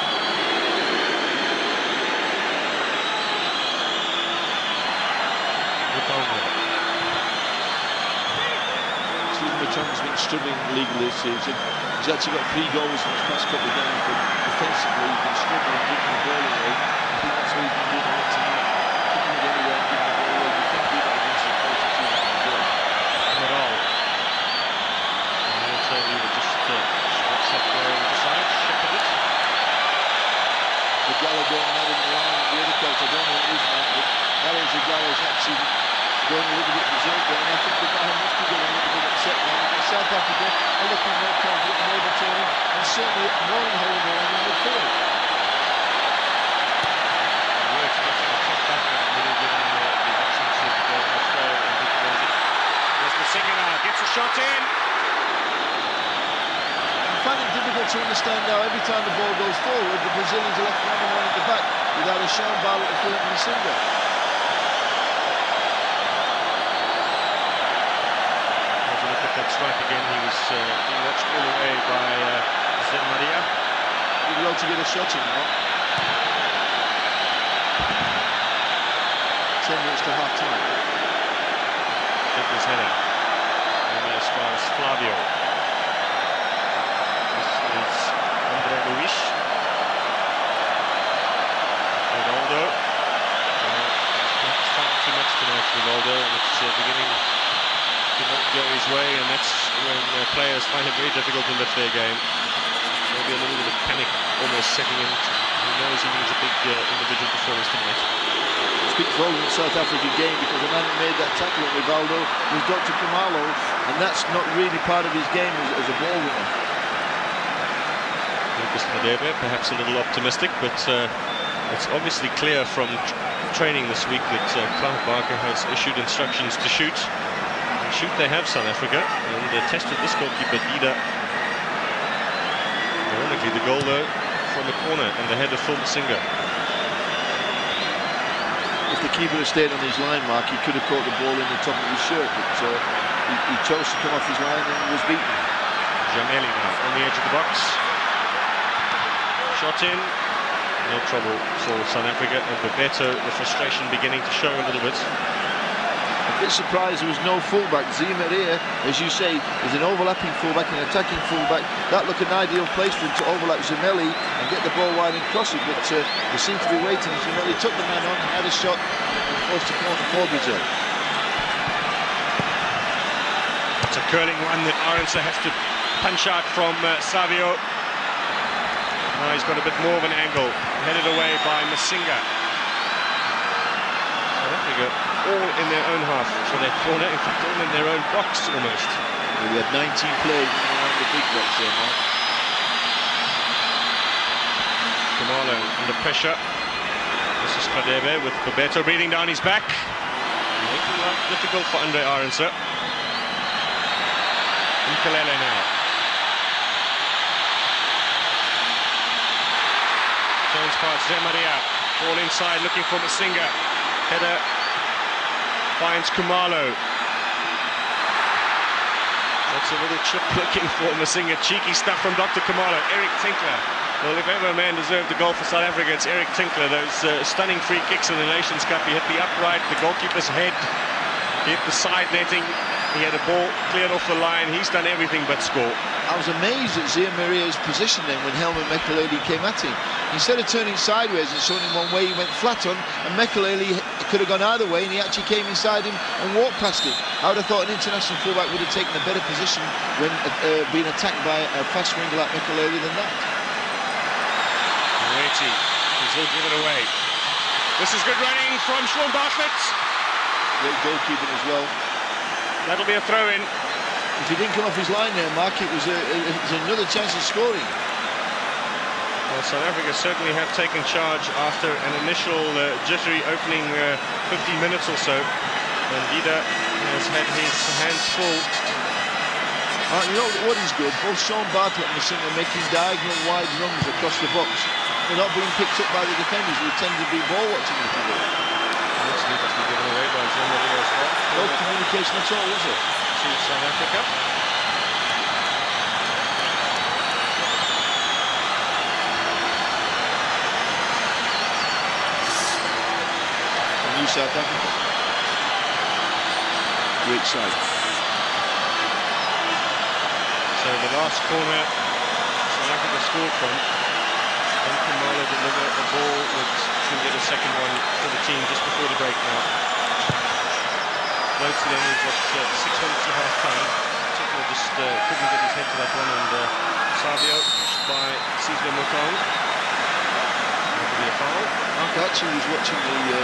Stephen Mouton's been struggling in the league this season. He's actually got 3 goals in his past couple of games, but defensively he's been struggling keeping the ball away. I think that's what he's been doing a lot tonight. Kicking it anywhere and giving the ball away. You can't do that against the quality team like the ball. Not all. And also we will just watch that go inside, shepherd it. don't have him around the other coach. I don't know what it is, Mark, but that is a guy who's actually going a little bit berserk there, and I think the guy must be getting a little bit upset now. South Africa are looking more confident and overturning, and certainly more than holding their own in midfield. We're expecting a tough battle, really, given the absence of Mafro and Vic Rosie. There's Masinga now, gets a shot in. I find it difficult to understand now, every time the ball goes forward, the Brazilians are left one and one at the back without a Sean Bartlett or Philip Masinga. Have a look at that strike again. He was being watched all the way by Zé Maria. He'd love to get a shot in now. 10 minutes to half time. His header. Only as far as Flavio. This is André Luiz. Ronaldo. Perhaps trying too much tonight, Ronaldo, and it's beginning to not go his way, and that's when players find it very difficult to lift their game. Maybe a little bit of panic almost setting in. He knows he needs a big individual performance tonight. Speaks volumes in the South African game, because the man who made that tackle at Rivaldo was Dr. Khumalo, and that's not really part of his game as a ball winner. Lucas Radebe, perhaps a little optimistic, but it's obviously clear from training this week that Clive Barker has issued instructions to shoot. And shoot they have, South Africa, and they tested this goalkeeper, Dida. Ironically, the goal though from the corner and the head of Phil Masinga. If the keeper had stayed on his line, Mark, he could have caught the ball in the top of his shirt, but he chose to come off his line and was beaten. Janelli now on the edge of the box. Shot in. No trouble for South Africa, and Bebeto, the frustration beginning to show a little bit. A bit surprised there was no fullback. Zé Maria, as you say, is an overlapping fullback, an attacking fullback. That looked an ideal place for him to overlap Zanelli and get the ball wide and cross it, but they seem to be waiting. Zanelli took the man on, had a shot, and forced a corner for Brazil. It's a curling one that Arendse has to punch out from Savio. Now he's got a bit more of an angle, headed away by Masinga. South Africa all in their own half for their corner, in fact all in their own box almost. We had 19 players around the big box there, Mark. Khumalo under pressure. This is Radebe with Bebeto breathing down his back, making life difficult for Andre Arendse. Nkalele now. Turns past Zé Maria. Ball inside looking for Masinga. Header finds Khumalo. That's a little chip looking for Masinga. Cheeky stuff from Dr. Khumalo. Eric Tinkler. Well, if ever a man deserved a goal for South Africa, it's Eric Tinkler. Those stunning free kicks in the Nations Cup. He hit the upright, the goalkeeper's head. He hit the side netting. He had a ball cleared off the line. He's done everything but score. I was amazed at Zé Maria's position then when Helmut Mekelele came at him. Instead of turning sideways and showing him one way, he went flat on, and Mekelele could have gone either way, and he actually came inside him and walked past him. I would have thought an international fullback would have taken a better position when being attacked by a fast winger like Mekelele than that. Moeti, he's all given away. This is good running from Sean Bartlett. Great goalkeeping as well. That'll be a throw-in. If he didn't come off his line there, Mark, it was another chance of scoring. Well, South Africa certainly have taken charge after an initial jittery opening 50 minutes or so. And Dida has had his hands full. You know what is good? Both Sean Bartlett and Masinga are making diagonal wide runs across the box. They're not being picked up by the defenders who tend to be ball watching a little bit. Looks to be given away by Zé Maria as well. No communication at all, was it? To South Africa. New South Africa. Great sight. So the last corner South Africa scored from, and Khumalo deliver a ball that can get a second one for the team just before the break now. Notes then we've got 6 minutes to half time. Tickler just couldn't get his head to that one, and Savio pushed by Sizwe Motong. That'll be a Mark actually was watching the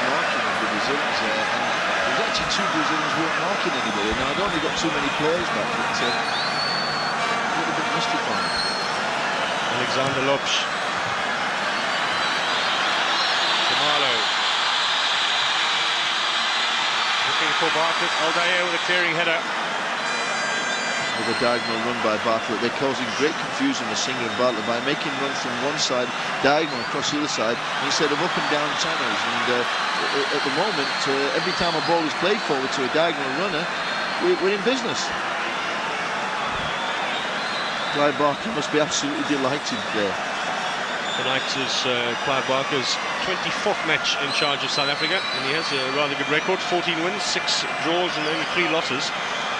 marking of the Brazilians there, and there was actually 2 Brazilians weren't marking anybody. Now, I'd only got too many players back, but a little bit mystified. Alexander Lopes. Khumalo. Looking for Bartlett. Aldair with a clearing header. With a diagonal run by Bartlett, they're causing great confusion with Singer and Bartlett by making runs from one side, diagonal across the other side, instead of up and down channels. And at the moment, every time a ball is played forward to a diagonal runner, we're in business. Clive Barker must be absolutely delighted there. Tonight is Clive Barker's 24th match in charge of South Africa, and he has a rather good record: 14 wins, 6 draws, and only 3 losses.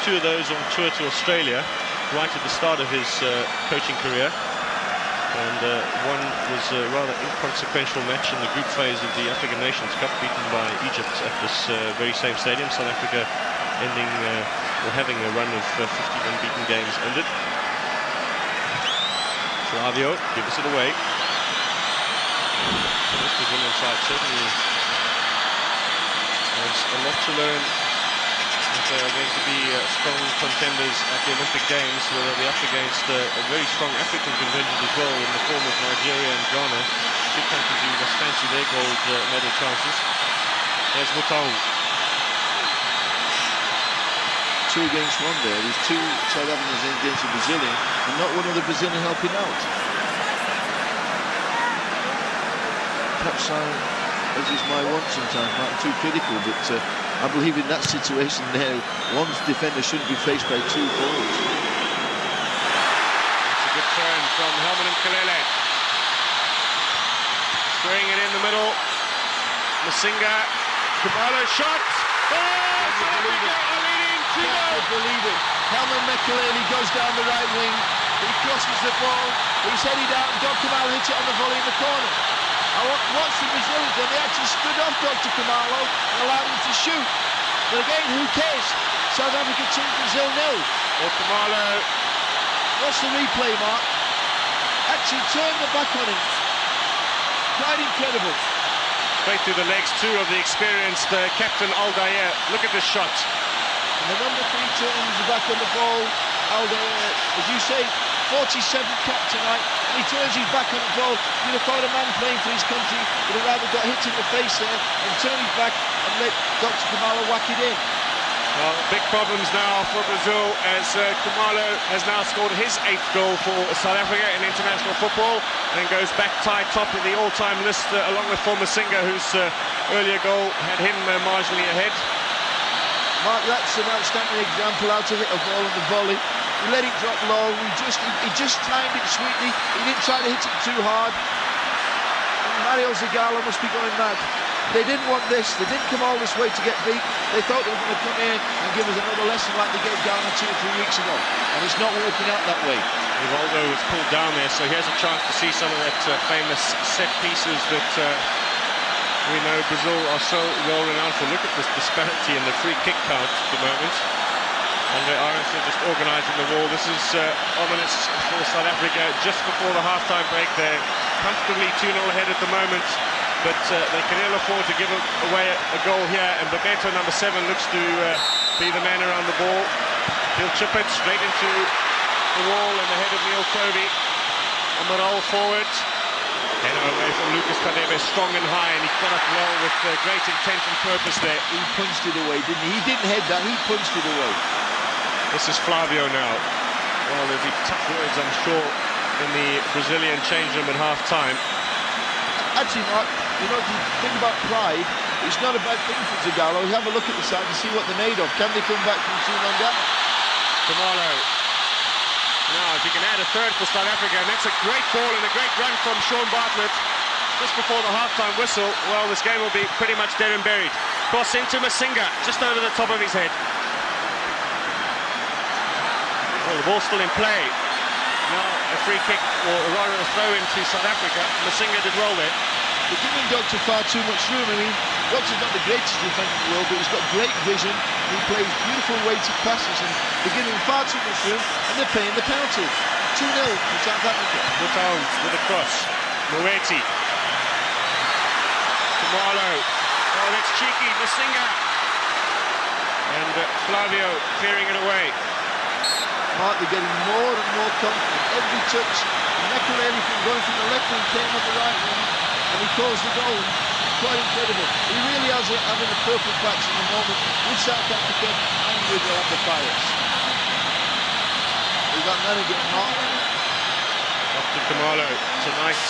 2 of those on tour to Australia, right at the start of his coaching career. And one was a rather inconsequential match in the group phase of the African Nations Cup, beaten by Egypt at this very same stadium. South Africa ending or having a run of 50 unbeaten games ended. Flavio gives it away. This Brazilian side certainly has a lot to learn. They are going to be strong contenders at the Olympic Games, where they'll be up against a very strong African contingent as well, in the form of Nigeria and Ghana, 2 countries who must fancy their gold medal chances. There's Mutau. 2 against 1 there. There's 2 South Africans against a Brazilian, and not one of the Brazilian helping out. Perhaps as is my want sometimes, I'm too critical, but I believe in that situation there, one defender shouldn't be faced by 2 forwards. It's a good turn from Helman Mkhalele. Squaring it in the middle. Masinga. Khumalo shot. Oh, South Africa are leading 2-0. I believe it. Helman Mkhalele goes down the right wing. He crosses the ball. He's headed out, and Dr. Khumalo hits it on the volley in the corner. I watched the Brazilians, and they actually stood off Dr. Khumalo and allowed him to shoot. But again, who cares? South Africa 2, Brazil 0. Well, Khumalo. What's the replay, Mark? Actually turned the back on him. Quite incredible. Straight through the legs, too, of the experienced captain Aldair. Look at this shot. And the number 3 turns the back on the ball. Aldair, as you say, 47th cap tonight, and he turns his back on the ball. You'd have thought a man playing for his country would have rather got hit in the face there and turn his back and let Dr. Khumalo whack it in. Well, big problems now for Brazil, as Khumalo has now scored his 8th goal for South Africa in international football, and goes back tied top of the all-time list along with Masinga, whose earlier goal had him marginally ahead. Mark, that's an outstanding example out of it, a ball on the volley. He let it drop low, he just timed it sweetly, he didn't try to hit it too hard. And Mario Zagallo must be going mad. They didn't want this, they didn't come all this way to get beat. They thought they were going to come in and give us another lesson like they gave Ghana 2 or 3 weeks ago. And it's not working out that way. Rivaldo was pulled down there, so he has a chance to see some of that famous set pieces that we know Brazil are so well renowned for. Look at this disparity in the free kick count at the moment. Andre Arendse just organising the wall. This is ominous for South Africa just before the half-time break. They're comfortably 2-0 ahead at the moment, but they can ill afford to give away a goal here, and Bebeto, number 7, looks to be the man around the ball. He'll chip it straight into the wall in the head of Neil Tovey. Amaral forward. Header away from Lucas Kadebe, strong and high, and he got up well with great intent and purpose there. He punched it away, didn't he? He didn't head that, he punched it away. This is Flavio now. Well, there'll be tough words, I'm sure, in the Brazilian change room at half-time. Actually, Mark, you know, if you think about pride, it's not a bad thing for Zagallo. You have a look at the side and see what they're made of. Can they come back from 2-0 down? Khumalo. Now, if you can add a third for South Africa, and that's a great ball and a great run from Shaun Bartlett just before the half-time whistle. Well, this game will be pretty much dead and buried. Cross into Masinga, just over the top of his head. Well, the ball's still in play. Now a free kick, or rather a throw into South Africa. Masinga did well there. They're giving Doctor far too much room. I mean, Doctor's not the greatest defender in the world, but he's got great vision. He plays beautiful weighted passes, and they're giving him far too much room, and they're paying the penalty. 2-0 for South Africa. Mutau with a cross. Moeti. Khumalo. Oh, that's cheeky. Masinga. And Flavio clearing it away. Mark, they're getting more and more confident. Every touch, Mekelele going from the left wing came on the right wing, and he calls the goal. Quite incredible. He really has having a purple patch in the moment with South Africa and with the Pirates. We've got that again, Mark. Dr. Khumalo tonight,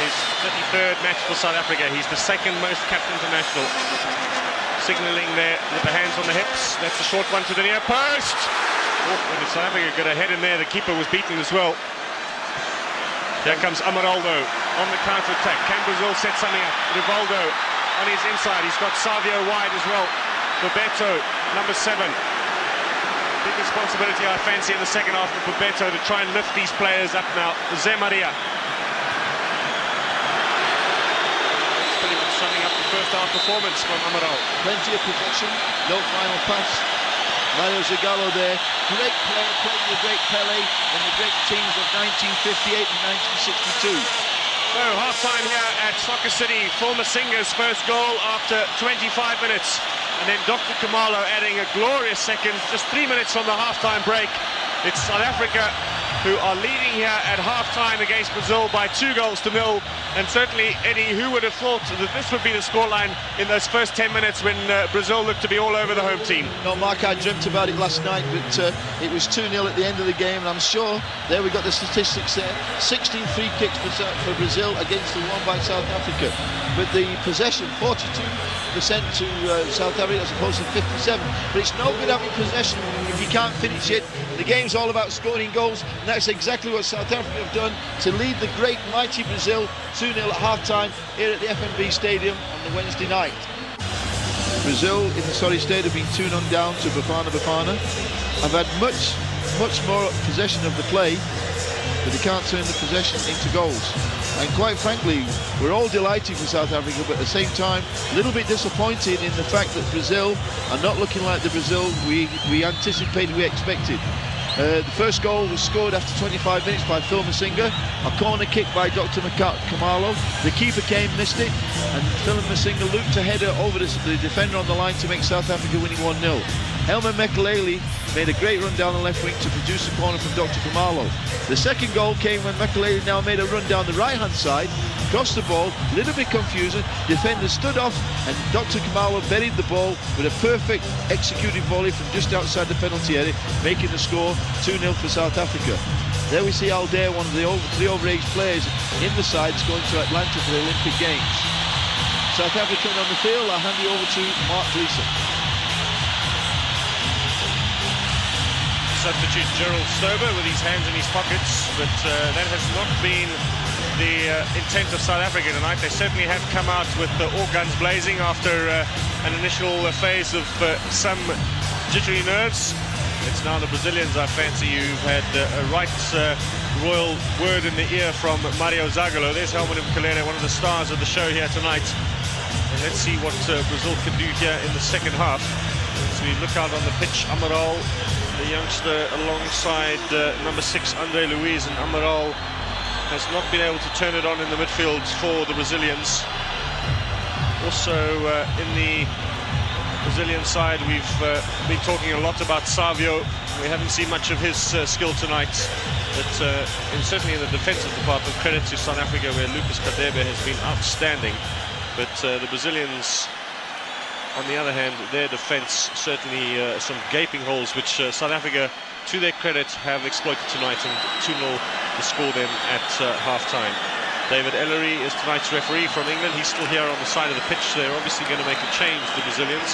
his 33rd match for South Africa. He's the second most capped international. Signalling there with the hands on the hips. That's a short one to the near post. Oh, and South Africa got a head in there. The keeper was beaten as well. Here comes Amaraldo on the counter-attack. Can Brazil set something up? Rivaldo on his inside. He's got Savio wide as well. Bebeto, number 7. Big responsibility, I fancy, in the second half for Bebeto to try and lift these players up now. Jose Maria. That's pretty much summing up the first half performance from Amaral. Plenty of possession, no final pass. Mario Zagallo there, great player, playing the great Pelé and the great teams of 1958 and 1962. So, half-time here at Soccer City for Masinga's first goal after 25 minutes. And then Dr. Khumalo adding a glorious second, just 3 minutes from the half-time break. It's South Africa who are leading here at half-time against Brazil by 2-0. And certainly, Eddie, who would have thought that this would be the scoreline in those first 10 minutes when Brazil looked to be all over the home team? No, Mark, I dreamt about it last night, but it was 2-0 at the end of the game, and I'm sure, there we got the statistics there, 16 free kicks for Brazil against the one by South Africa. But the possession, 42% to South Africa as opposed to 57. But it's no good having possession if you can't finish it. The game's all about scoring goals, and that's exactly what South Africa have done to lead the great, mighty Brazil 2-0 at half-time here at the FNB Stadium on the Wednesday night. Brazil in the sorry state have been 2-0 down to Bafana. Have had much more possession of the play, but they can't turn the possession into goals. And quite frankly, we're all delighted for South Africa, but at the same time, a little bit disappointed in the fact that Brazil are not looking like the Brazil we anticipated, we expected. The first goal was scored after 25 minutes by Phil Masinga, a corner kick by Dr. Khumalo. The keeper came, missed it, and Phil Masinga looped a header over the defender on the line to make South Africa winning 1-0. Helman Mekelele made a great run down the left wing to produce a corner from Dr. Khumalo. The second goal came when Mekelele now made a run down the right-hand side, crossed the ball, a little bit confusing, defender stood off, and Dr. Khumalo buried the ball with a perfect executed volley from just outside the penalty area, making the score 2-0 for South Africa. There we see Aldair, one of the three overage players in the sides, going to Atlanta for the Olympic Games. South African on the field, I'll hand you over to Mark Gleeson. Substitute Gerald Stober with his hands in his pockets, but that has not been the intent of South Africa tonight. They certainly have come out with all guns blazing after an initial phase of some jittery nerves. It's now the Brazilians, I fancy. You've had a right royal word in the ear from Mario Zagallo. There's Helman Mekelele, one of the stars of the show here tonight. And let's see what Brazil can do here in the second half. As we look out on the pitch, Amaral, the youngster, alongside number 6, Andre Luiz, and Amaral has not been able to turn it on in the midfield for the Brazilians. Also in the Brazilian side, we've been talking a lot about Savio. We haven't seen much of his skill tonight, but certainly in the defensive department, credit to South Africa, where Lucas Kadebe has been outstanding. But the Brazilians, on the other hand, their defence, certainly some gaping holes, which South Africa, to their credit, have exploited tonight, and 2-0 to score them at half-time. David Ellery is tonight's referee from England. He's still here on the side of the pitch. They're obviously going to make a change, the Brazilians.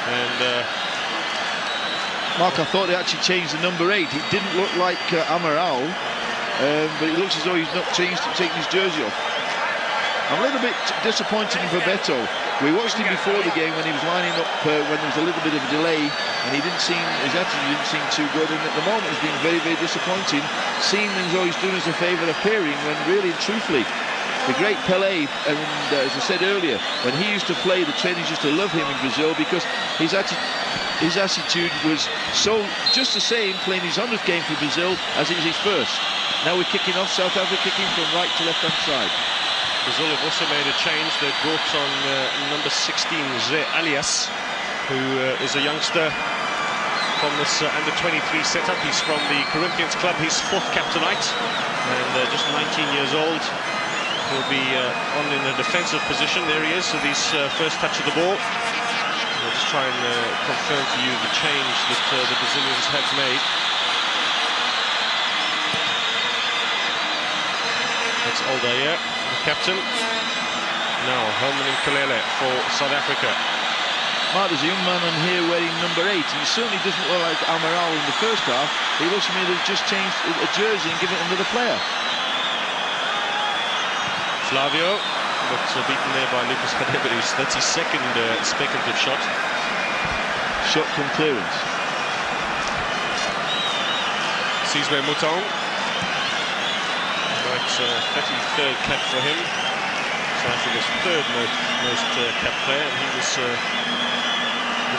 And Mark, I thought they actually changed the number 8. It didn't look like Amaral, but it looks as though he's not changed to take his jersey off. I'm a little bit disappointed in Bebeto. We watched him before the game when he was lining up when there was a little bit of a delay, and his attitude didn't seem too good, and at the moment it's been very, very disappointing, seeing as though he's doing us a favour appearing, when really and truthfully, the great Pelé, and as I said earlier, when he used to play, the trainers used to love him in Brazil because his attitude was so just the same playing his 100th game for Brazil as it was his first. Now we're kicking off, South Africa kicking from right to left-hand side. Brazil have also made a change. They've brought on number 16, Zé Alias, who is a youngster from this under-23 setup. He's from the Corinthians club. He's 4th cap tonight, and just 19 years old. He'll be on in a defensive position. There he is, so his first touch of the ball. I'll just try and confirm to you the change that the Brazilians have made. That's Aldair, the captain. Now Helman Mkulele for South Africa. Mark, there's a young man on here wearing number 8, and he certainly doesn't look like Amaral in the first half. He looks to me they've just changed a jersey and given it another player. Flavio, but beaten there by Lucas Kadebe, who's 32nd speculative shot. Shot from clearance. Sizwe Mouton. That's 33rd cap for him. South Africa's 3rd most capped player, and he was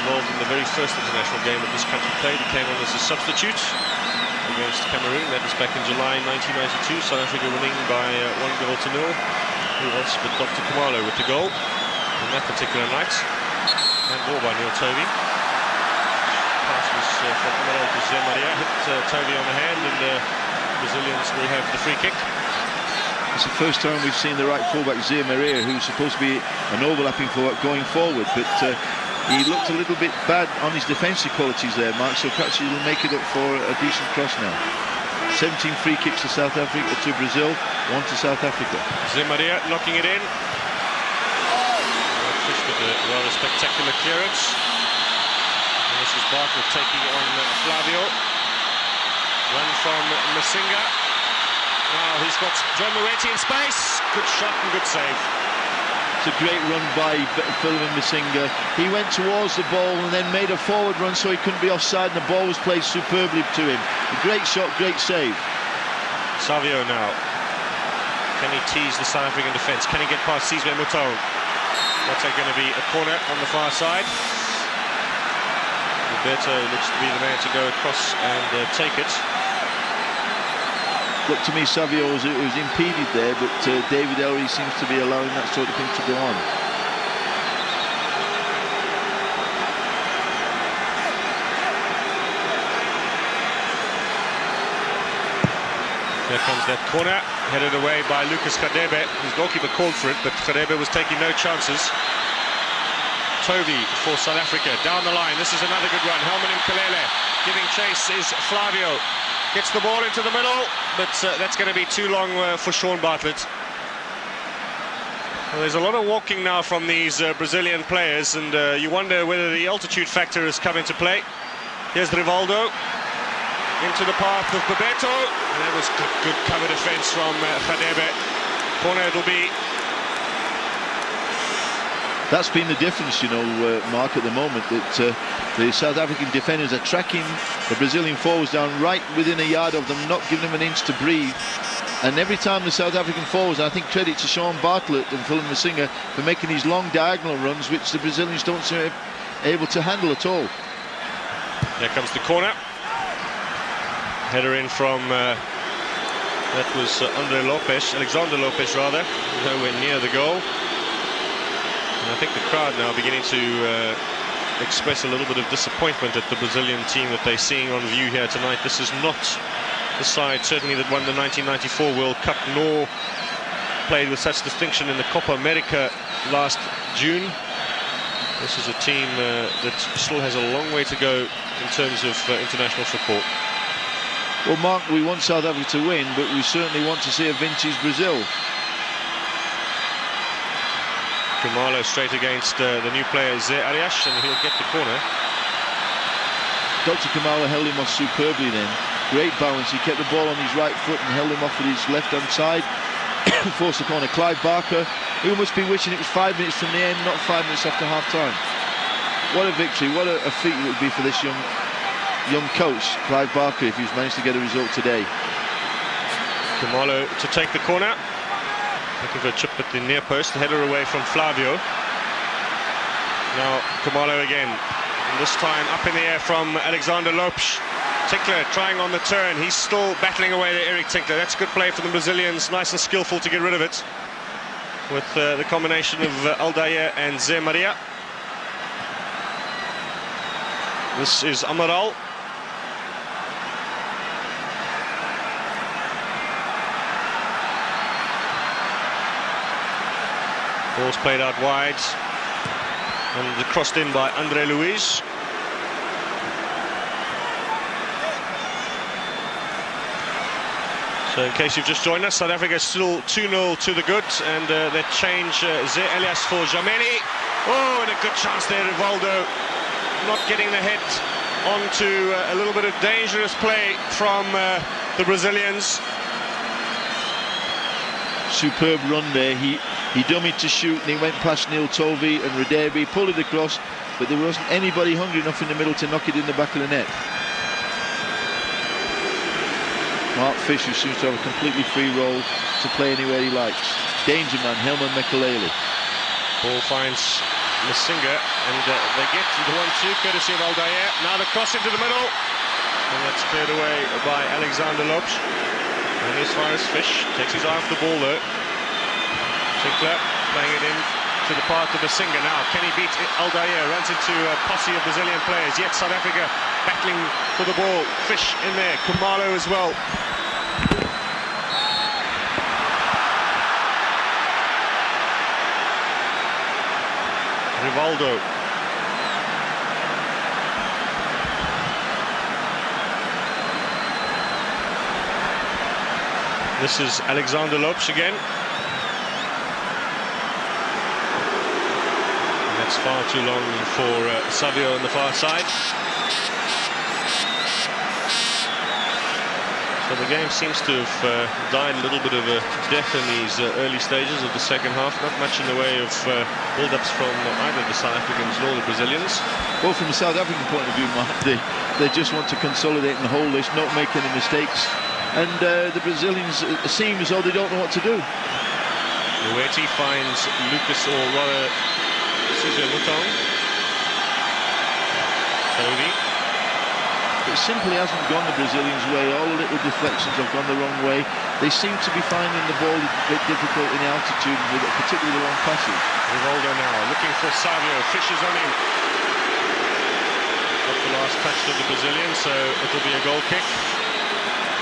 involved in the very first international game that this country played. He came on as a substitute against Cameroon. That was back in July 1992. South Africa winning by 1-0. Who else but Dr. Khumalo with the goal on that particular night. And ball by Neil Tovey. Pass was from Amaral to Zé Maria. Hit Tovey on the hand, and the Brazilians will have the free kick. It's the first time we've seen the right fullback Zé Maria, who's supposed to be an overlapping fullback going forward, but he looked a little bit bad on his defensive qualities there, Mark, so perhaps he'll make it up for a decent cross now. 17 free kicks to South Africa, to Brazil, 1 to South Africa. Zé Maria knocking it in. Fish with a rather spectacular clearance. And this is Bartlett taking on Flavio. Run from Masinga. Now he's got John Moretti in space. Good shot and good save. It's a great run by Philemon Masinga. He went towards the ball and then made a forward run so he couldn't be offside, and the ball was played superbly to him. A great shot, great save. Savio now. Can he tease the South African defence? Can he get past Sizwe Mouton? What's that going to be? A corner on the far side. Roberto looks to be the man to go across and take it. Looked to me, Savio was impeded there, but David Ellery seems to be allowing that sort of thing to go on. There comes that corner, headed away by Lucas Kadebe. His goalkeeper called for it, but Kadebe was taking no chances. Tovey for South Africa, down the line. This is another good run. Helman Mkulele giving chase is Flavio. Gets the ball into the middle, but that's going to be too long for Sean Bartlett. Well, there's a lot of walking now from these Brazilian players, and you wonder whether the altitude factor has come into play. Here's Rivaldo into the path of Bebeto, and that was good cover defence from Kadebe. Corner it'll be. That's been the difference, you know, Mark, at the moment, that the South African defenders are tracking the Brazilian forwards down right within a yard of them, not giving them an inch to breathe. And every time the South African forwards, and I think credit to Sean Bartlett and Philemon Masinga for making these long diagonal runs, which the Brazilians don't seem able to handle at all. There comes the corner. Header in from, that was Alexander Lopez rather, nowhere near the goal. And I think the crowd now beginning to express a little bit of disappointment at the Brazilian team that they're seeing on view here tonight. This is not the side, certainly, that won the 1994 World Cup, nor played with such distinction in the Copa America last June. This is a team that still has a long way to go in terms of international football. Well, Mark, we want South Africa to win, but we certainly want to see a vintage Brazil. Khumalo straight against the new player Zé Arias, and he'll get the corner. Dr. Khumalo held him off superbly then. Great balance. He kept the ball on his right foot and held him off with his left-hand side. Forced the corner. Clive Barker, who must be wishing it was 5 minutes from the end, not 5 minutes after half-time. What a victory. What a feat it would be for this young coach, Clive Barker, if he's managed to get a result today. Khumalo to take the corner. Looking for a chip at the near post. Header away from Flavio. Now Khumalo again. And this time up in the air from Alexander Lopes. Tinkler trying on the turn. He's still battling away there, Eric Tinkler. That's good play for the Brazilians. Nice and skillful to get rid of it. with the combination of Aldair and Zé Maria. This is Amaral. Ball's played out wide and crossed in by Andre Luiz. So in case you've just joined us, South Africa still 2-0 to the good, and they change Zé Elias for Jameni. Oh, and a good chance there, Rivaldo not getting the head onto a little bit of dangerous play from the Brazilians. Superb run there. He dummied to shoot and he went past Neil Tovey and Radebe, pulled it across, but there wasn't anybody hungry enough in the middle to knock it in the back of the net. Mark Fish, who seems to have a completely free role to play anywhere he likes. Danger man, Helman Mekalele. Ball finds Masinga, and they get the 1-2 courtesy of Aldair. Now the cross into the middle, and that's cleared away by Alexander Lopes. And as far as Fish takes his eye off the ball though. Sinclair playing it in to the path of Masinga. Now can he beat Aldair? Runs into a posse of Brazilian players. Yet South Africa battling for the ball. Fish in there, Khumalo as well. Rivaldo. This is Alexander Lopes again. And that's far too long for Savio on the far side. So the game seems to have died a little bit of a death in these early stages of the second half. Not much in the way of build-ups from either the South Africans nor the Brazilians. Well, from the South African point of view, Mark, they just want to consolidate and hold this, not make any mistakes. And the Brazilians seem as though they don't know what to do. Lueti finds Lucas, or rather Cesar Mouton. Tovey. It simply hasn't gone the Brazilians' way. All the little deflections have gone the wrong way. They seem to be finding the ball a bit difficult in altitude, with particularly the long passes. Rivaldo now looking for Savio. Fishes on him. Got the last touch to the Brazilians, so it'll be a goal kick.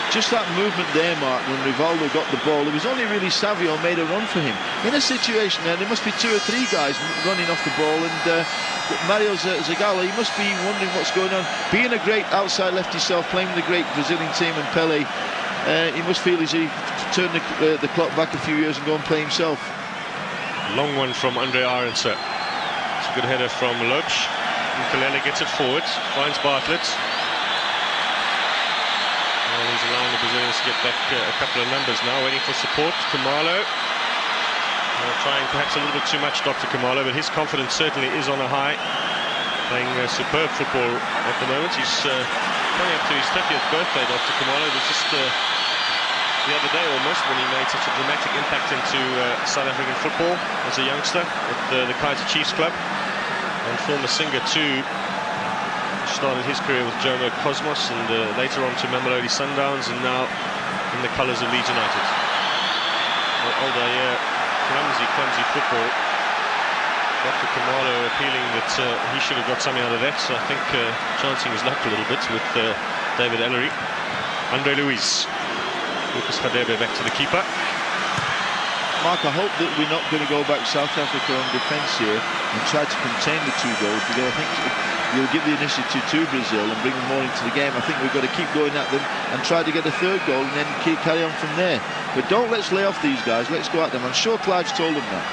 Just that movement there, Mark, when Rivaldo got the ball, it was only really Savio made a run for him. In a situation there must be 2 or 3 guys running off the ball, and Mario Zagallo, he must be wondering what's going on. Being a great outside left himself, playing with a great Brazilian team and Pelé, he must feel as he turned the clock back a few years and go and play himself. Long one from Andre Arendse. It's a good header from Lopes. Mkalele gets it forward, finds Bartlett. He's allowing the Brazilians to get back a couple of numbers now, waiting for support. Khumalo trying perhaps a little bit too much, Dr. Khumalo, but his confidence certainly is on a high. Playing superb football at the moment. He's coming up to his 30th birthday, Dr. Khumalo. It was just the other day almost when he made such a dramatic impact into South African football as a youngster with the Kaizer Chiefs club. And Phil Masinga too started his career with Jomo Cosmos, and later on to Mamelodi Sundowns, and now in the colours of Leeds United. Aldair, clumsy football. Dr. Khumalo appealing that he should have got something out of that, so I think chancing his luck a little bit with David Ellery. Andre Luiz. Lucas Radebe back to the keeper. Mark, I hope that we're not going to go back South Africa on defence here and try to contain the 2 goals, because I think you'll give the initiative to Brazil and bring them more into the game. I think we've got to keep going at them and try to get a 3rd goal and then carry on from there. But don't let's lay off these guys, let's go at them. I'm sure Clive's told them that.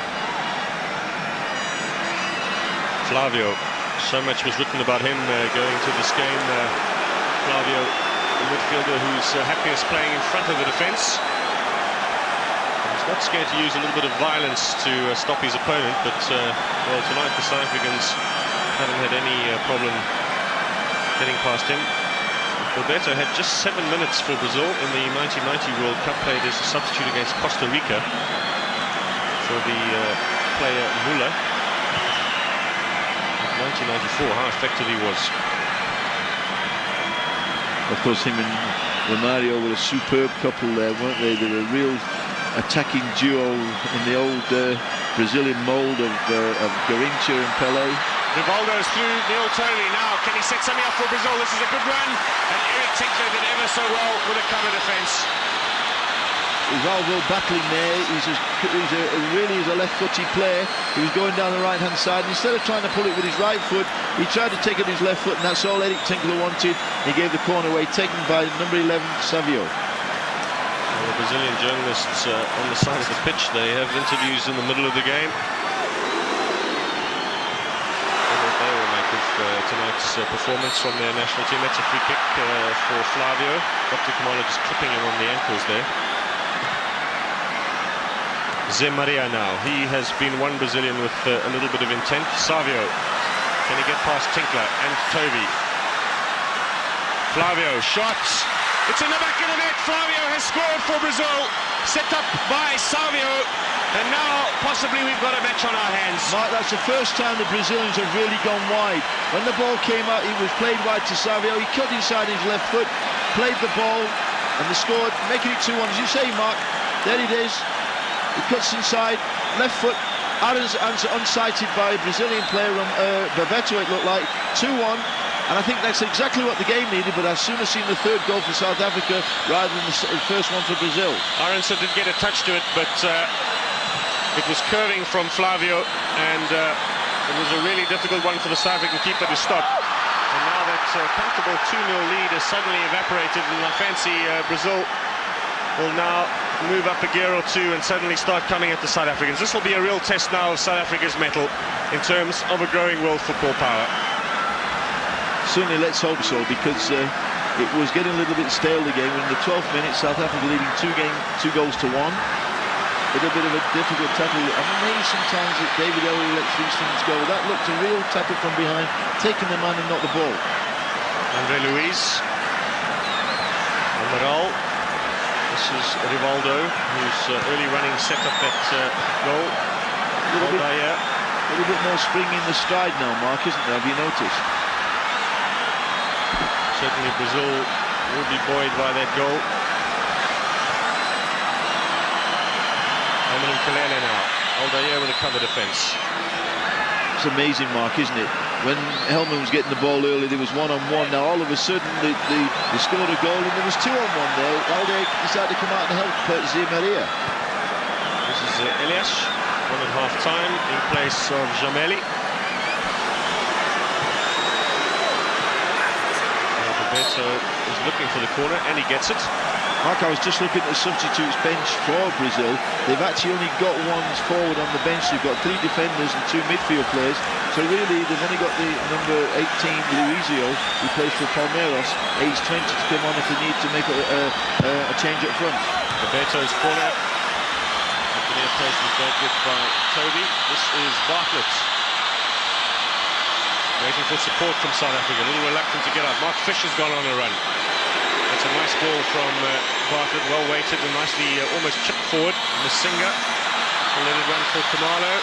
Flavio, so much was written about him going to this game. Flavio, the midfielder who's happiest playing in front of the defence. He's not scared to use a little bit of violence to stop his opponent, but well, tonight the South Africans haven't had any problem getting past him. Roberto had just 7 minutes for Brazil in the 1990 World Cup, played as a substitute against Costa Rica for the player Muller. 1994, how effective he was. Of course, him and Romario were a superb couple there, weren't they? They were real attacking duo in the old Brazilian mould of Garrincha and Pelé. Rivaldo's through Neil Tony now. Can he set something up for Brazil? This is a good run. And Eric Tinkler did ever so well with a cover defence. Rivaldo battling there. He's really is a left-footed player. He was going down the right-hand side. And instead of trying to pull it with his right foot, he tried to take it with his left foot, and that's all Eric Tinkler wanted. He gave the corner away, taken by number 11, Savio. Well, the Brazilian journalists on the side of the pitch, they have interviews in the middle of the game. Tonight's performance from their national team. That's a free kick for Flavio. Dr. Khumalo just clipping him on the ankles there. Zé Maria now. He has been one Brazilian with a little bit of intent. Savio. Can he get past Tinkler and Toby? Flavio. Shots. It's in the back of the net. Flavio has scored for Brazil. Set up by Savio. And now, possibly, we've got a match on our hands. Mark, that's the first time the Brazilians have really gone wide. When the ball came out, it was played wide to Savio. He cut inside his left foot, played the ball, and they scored, making it 2-1. As you say, Mark, there it is. He cuts inside, left foot, unsighted by a Brazilian player, Bebeto, it looked like. 2-1. And I think that's exactly what the game needed, but I've sooner seen the third goal for South Africa rather than the first one for Brazil. Aronson did get a touch to it, but it was curving from Flavio, and it was a really difficult one for the South African keeper to stop. And now that comfortable 2-0 lead has suddenly evaporated, and I fancy Brazil will now move up a gear or two and suddenly start coming at the South Africans. This will be a real test now of South Africa's mettle in terms of a growing world football power. Certainly, let's hope so, because it was getting a little bit stale, the game. In the 12th minute, South Africa leading 2 goals to 1. With a bit of a difficult tackle. I'm amazed sometimes that David Ellery lets these things go. That looked a real tackle from behind, taking the man and not the ball. Andre Luiz. Amaral. This is Rivaldo, whose early running set up that goal. A little bit more spring in the stride now, Mark, isn't there? Have you noticed? Certainly Brazil will be buoyed by that goal. Helman and Kalele now. Aldair with a cover defence. It's amazing, Mark, isn't it? When Helman was getting the ball early, there was 1-on-1. Now all of a sudden they scored a goal and there was 2-on-1 there. Aldair decided to come out and help Zé Maria. This is Elias, one at half-time in place of Jameli. Bebeto is looking for the corner and he gets it. Mark, I was just looking at the substitutes bench for Brazil. They've actually only got one forward on the bench. They've got 3 defenders and 2 midfield players. So really, they've only got the number 18, Luizio, who plays for Palmeiras, age 20, to come on if they need to make a change up front. Bebeto's corner. Anthony Post was dealt with by Toby. This is Bartlett. Waiting for support from South Africa, a little reluctant to get up. Mark Fisher's gone on a run. It's a nice ball from Bartlett, well weighted and nicely almost chipped forward. Masinga will let it run for Khumalo.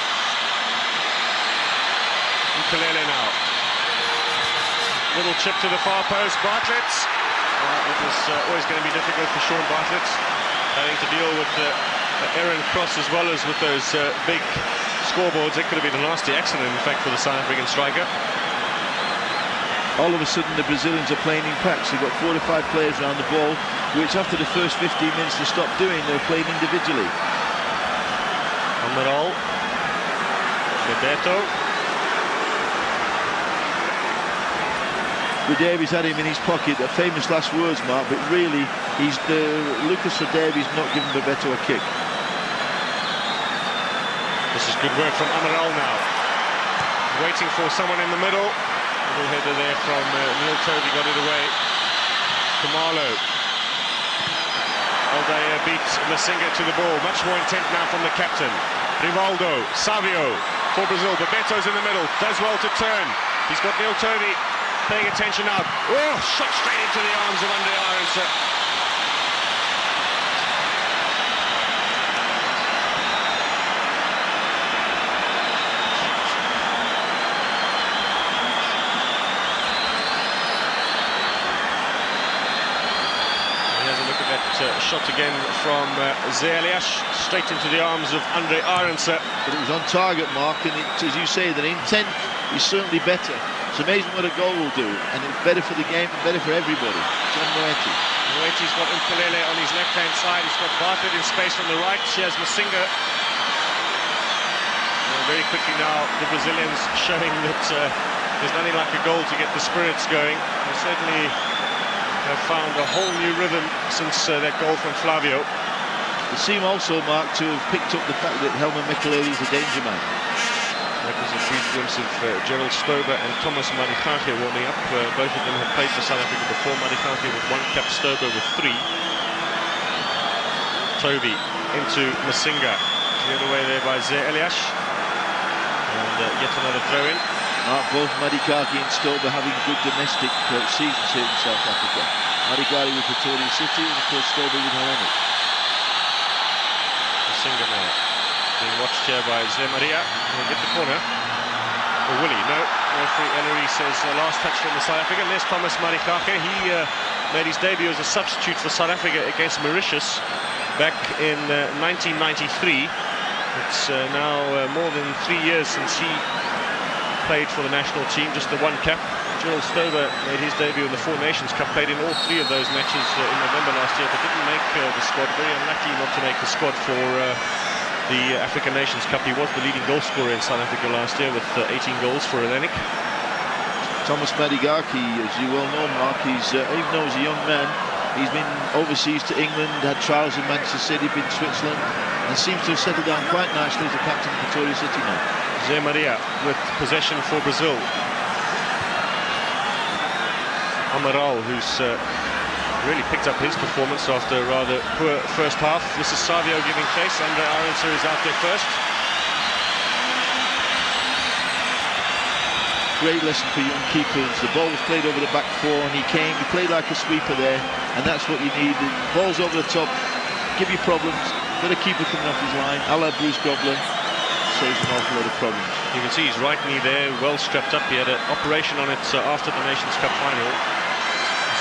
And Kalele now. Little chip to the far post, Bartlett. It was always going to be difficult for Shaun Bartlett, having to deal with the errant cross as well as with those big scoreboards. It could have been a nasty accident, in fact, for the South African striker. All of a sudden the Brazilians are playing in packs. They've got 4 or 5 players around the ball, which after the first 15 minutes they stopped doing. They're playing individually. Amaral. Bebeto. Davies had him in his pocket. The famous last words, Mark, but really Lucas Davies not giving Bebeto a kick. This is good work from Amaral now. Waiting for someone in the middle. Little header there from Neil Toby, got it away. Khumalo. Aldair beats Masinga to the ball. Much more intent now from the captain. Rivaldo, Savio for Brazil. Bebeto's in the middle. Does well to turn. He's got Neil Toby paying attention out. Oh, shot straight into the arms of Andre Aronson. shot again from Zeeliash, straight into the arms of Andre Arendse. But it was on target, Mark, and as you say, the intent is certainly better. It's amazing what a goal will do, and it's better for the game and better for everybody. John Moeti. Moeti's got Mkulele on his left-hand side. He's got Bartlett in space from the right. Here's Masinga. Very quickly now, the Brazilians showing that there's nothing like a goal to get the spirits going. They certainly have found a whole new rhythm since that goal from Flavio. They seem also, Mark, to have picked up the fact that Helman Mkulele is a danger man. That was a brief glimpse of Gerald Stober and Thomas Marikake warming up. Both of them have played for South Africa before. Marikake with 1 cap, Stober with 3. Toby into Masinga. Cleared away there by Zeeliash. And yet another throw-in. Both Marikake and Stober having good domestic seasons here in South Africa. Marikake with Pretoria City and of course Stober with Hellenic. Masinga now being watched here by Zé Maria. Will get the corner. Or will he? No. Referee Ellery says last touch from the South African. There's Thomas Marikake. He made his debut as a substitute for South Africa against Mauritius back in 1993. It's now more than 3 years since he played for the national team, just the 1 cap. Gerald Stober made his debut in the Four Nations Cup, played in all 3 of those matches in November last year, but didn't make the squad. Very unlucky not to make the squad for the African Nations Cup. He was the leading goal scorer in South Africa last year with 18 goals for Hellenic. Thomas Marikake, as you well know, Mark, he's even though he's a young man, he's been overseas to England, had trials in Manchester City, been to Switzerland, and seems to have settled down quite nicely as the captain of Pretoria City now. Zé Maria with possession for Brazil. Amaral, who's really picked up his performance after a rather poor first half. This is Savio giving chase. Andre Arendse is out there first. Great lesson for young keepers. The ball was played over the back 4 and he played like a sweeper there, and that's what you need. The ball's over the top, give you problems. Got a keeper coming off his line, a la Bruce Goblin. Saves an awful lot of problems. You can see his right knee there, well strapped up. He had an operation on it after the Nations Cup final.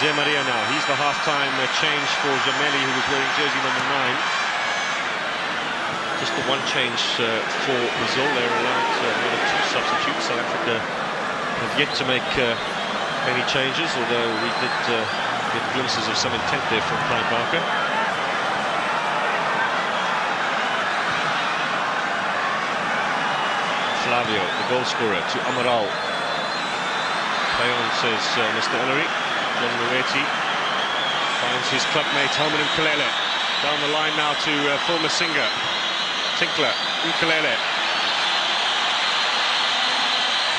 Zé Maria now, he's the half-time change for Jameli, who was wearing jersey number 9. Just the 1 change for Brazil. They're allowed another 2 substitutes. South Africa have yet to make any changes, although we did get glimpses of some intent there from Clyde Barker. Flavio, the goal scorer, to Amaral. Play on, says Mr. Ellery. John Moeti finds his clubmate Helman Mkulele. Down the line now to Phil Masinga. Tinkler, Mkulele.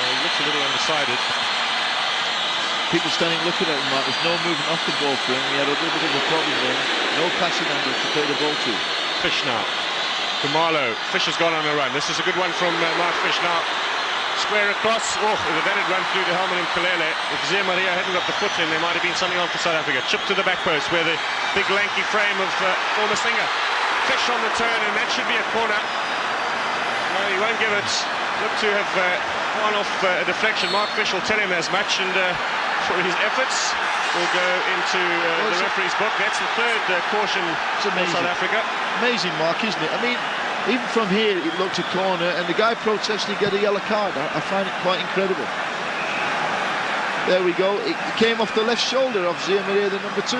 He looks a little undecided. People standing looking at him, Mark. There's no movement off the ball for him. He had a little bit of a problem there. No passing angle to play the ball to. Fish now. Khumalo. Fish has gone on a run. This is a good one from Mark Fish now. Square across. Oh, if that had run through to Helman Mkulele. If Zé Maria hadn't got the foot in, there might have been something on for South Africa. Chip to the back post where the big lanky frame of Phil Masinga. Fish on the turn, and that should be a corner. No, he won't give it. Look to have gone off a deflection. Mark Fish will tell him as much, and for his efforts will go into the referee's book. That's the 3rd caution for South Africa. Amazing, Mark, isn't it? I mean, even from here, it looked a corner, and the guy protesting get a yellow card. I find it quite incredible. There we go. It came off the left shoulder of Zé Maria, the number 2.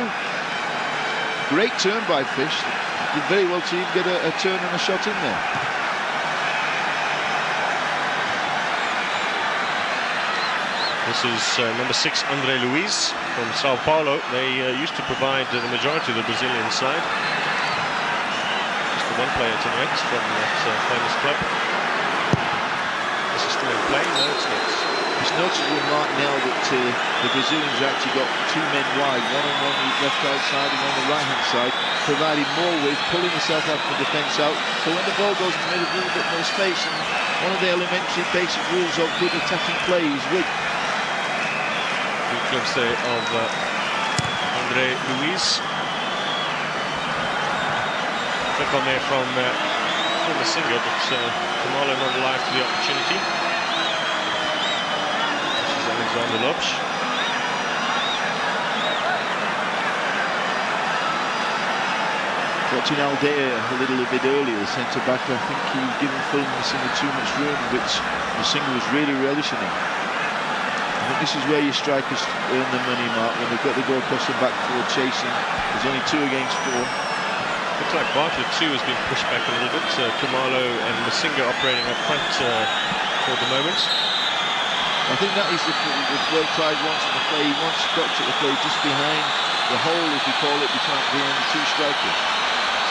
Great turn by Fish. Did very well to even get a turn and a shot in there. This is number 6, Andre Luiz from Sao Paulo. They used to provide the majority of the Brazilian side. Just the 1 player tonight from that famous club. This is still in play. No, it's not. It's noticeable, Mark, now that the Brazilians have actually got 2 men wide, one on the left-hand side and on the right-hand side, providing more width, pulling the South African defence out. So when the ball goes in, there's a little bit more space. And one of the elementary basic rules of good attacking play is width. Good glimpse there of Andre Luiz. Flick on there from Masinga, but Khumalo not alive to the opportunity. Alexander Lopes. Watching Aldea a little bit earlier, the centre-back, I think he was giving Phil Masinga too much room, which Masinga was really relishing in. I think this is where your strikers earn the money, Mark, when they've got to go across the back forward chasing. There's only 2 against 4. Looks like Bartlett too has been pushed back a little bit. Kumalo and Masinga operating up front for the moment. I think that is the way Clive wants him to play. He wants Doctor to play just behind the hole, if you call it, behind the 2 strikers.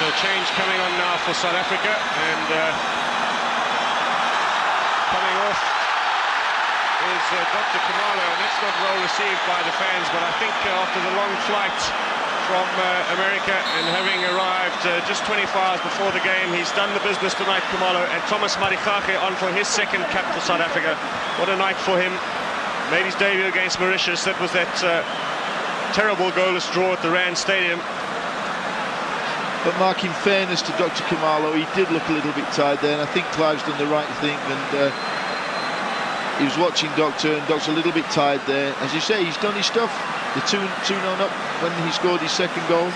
So change coming on now for South Africa, and coming off is Dr. Kumalo, and that's not well received by the fans, but I think after the long flight from America and having arrived just 24 hours before the game, he's done the business tonight, Kumalo, and Thomas Marikake on for his 2nd cap for South Africa. What a night for him. Made his debut against Mauritius. That was that terrible goalless draw at the Rand Stadium. But Mark, in fairness to Dr. Kumalo, he did look a little bit tired there, and I think Clive's done the right thing, and he was watching Doctor, and Doctor's a little bit tired there. As you say, he's done his stuff. The 2-0 up when he scored his 2nd goal.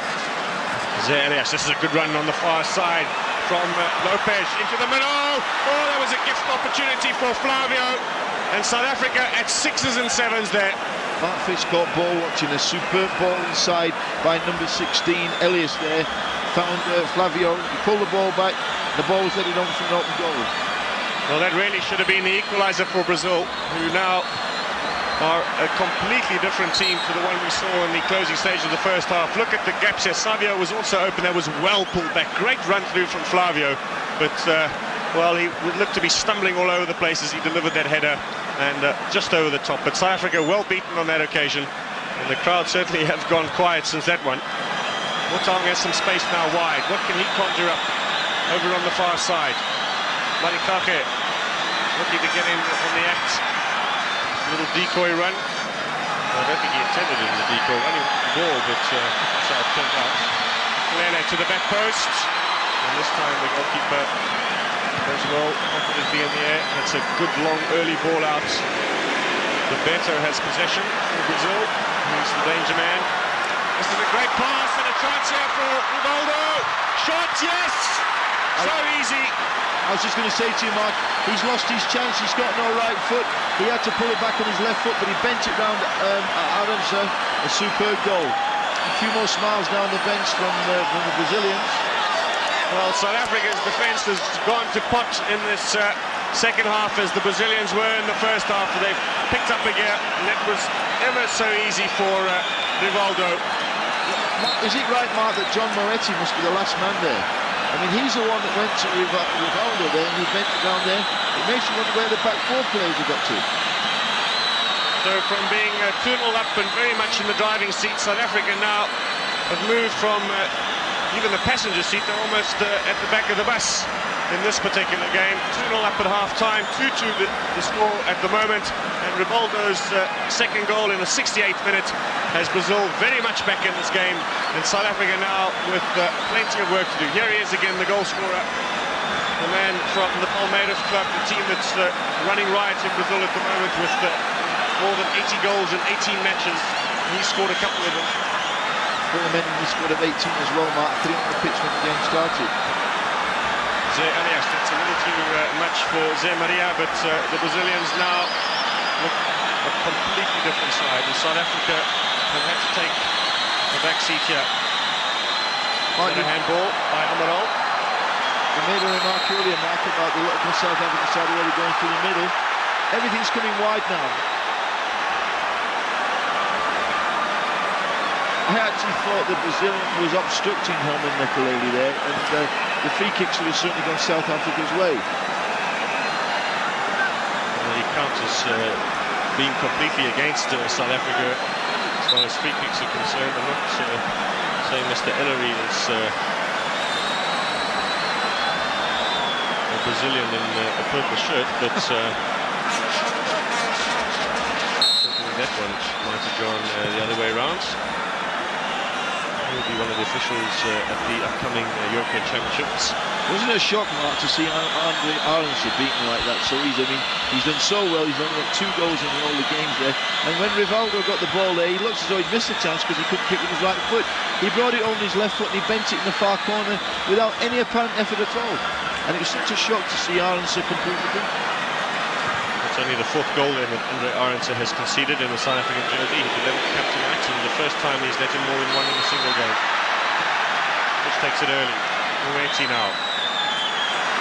Yes, this is a good run on the far side from Lopez into the middle. Oh, that was a gift opportunity for Flavio, and South Africa at 6s and 7s there. Mark Fish caught ball watching, a superb ball inside by number 16, Elias there. Found Flavio, he pulled the ball back, the ball was headed on for an open goal. Well, that really should have been the equaliser for Brazil, who now are a completely different team to the one we saw in the closing stage of the first half. Look at the gaps here. Savio was also open. That was well pulled back. Great run through from Flavio, but well, he looked to be stumbling all over the place as he delivered that header, and just over the top. But South Africa well beaten on that occasion, and the crowd certainly have gone quiet since that one. Motang has some space now wide. What can he conjure up over on the far side? Marikake looking to get in on the act. Little decoy run. I don't think he intended it in the decoy run. He wanted the ball, but that's how it turned out. Lele to the back post, and this time the goalkeeper goes well, confidently in the air. That's a good long early ball out. Bebeto has possession for Brazil. He's the danger man. This is a great pass and a chance here for Rivaldo. Shot, yes! So easy. I was just going to say to you, Mark, he's lost his chance. He's got no right foot. He had to pull it back on his left foot, but he bent it round Adams. A superb goal. A few more smiles down the bench from the Brazilians. Well, South Africa's defence has gone to pot in this second half, as the Brazilians were in the first half. They've picked up a gear, and that was ever so easy for Rivaldo. Is it right, Mark, that John Moretti must be the last man there? I mean, he's the one that went to Rivaldo there, and he bent it down there. It makes you wonder where the back 4 players have got to. So from being 2-0 up and very much in the driving seat, South Africa now have moved from even the passenger seat. They're almost at the back of the bus in this particular game. 2-0 up at half-time, 2-2 the score at the moment, and Rivaldo's 2nd goal in the 68th minute has Brazil very much back in this game, and South Africa now with plenty of work to do. Here he is again, the goal scorer, the man from the Palmeiras club, the team that's running riot in Brazil at the moment with more than 80 goals in 18 matches. He scored a couple of them. He scored at 18 as well, Mark. 3 on the pitch when the game started. Zé Elias, that's a little too much for Zé Maria, but the Brazilians now look a completely different side, and South Africa have had to take the back seat here. A handball by Amaral. We made a remark earlier, Mark, about the South African side already going through the middle. Everything's coming wide now. I actually thought the Brazilian was obstructing Helman Mekelele there, and the free kicks would have certainly gone South Africa's way. Well, he counts as being completely against South Africa as far as free kicks are concerned. I'm not saying Mr. Ellery is a Brazilian in a purple shirt, but certainly that one might have gone the other way around. will be one of the officials at the upcoming European Championships. Wasn't it a shock, Mark, to see Andre Arendse beaten like that so easy? I mean, he's done so well. He's only got 2 goals in all the games there. And when Rivaldo got the ball there, he looks as though he'd missed the chance because he couldn't kick with his right foot. He brought it over his left foot and he bent it in the far corner without any apparent effort at all. And it was such a shock to see Arendse completely beaten. It's only the 4th goal then that Andre Arendse has conceded in the South African jersey. His 11th cap tonight, and the first time he's let in more than 1 in a single game. Which takes it early. Moeti now.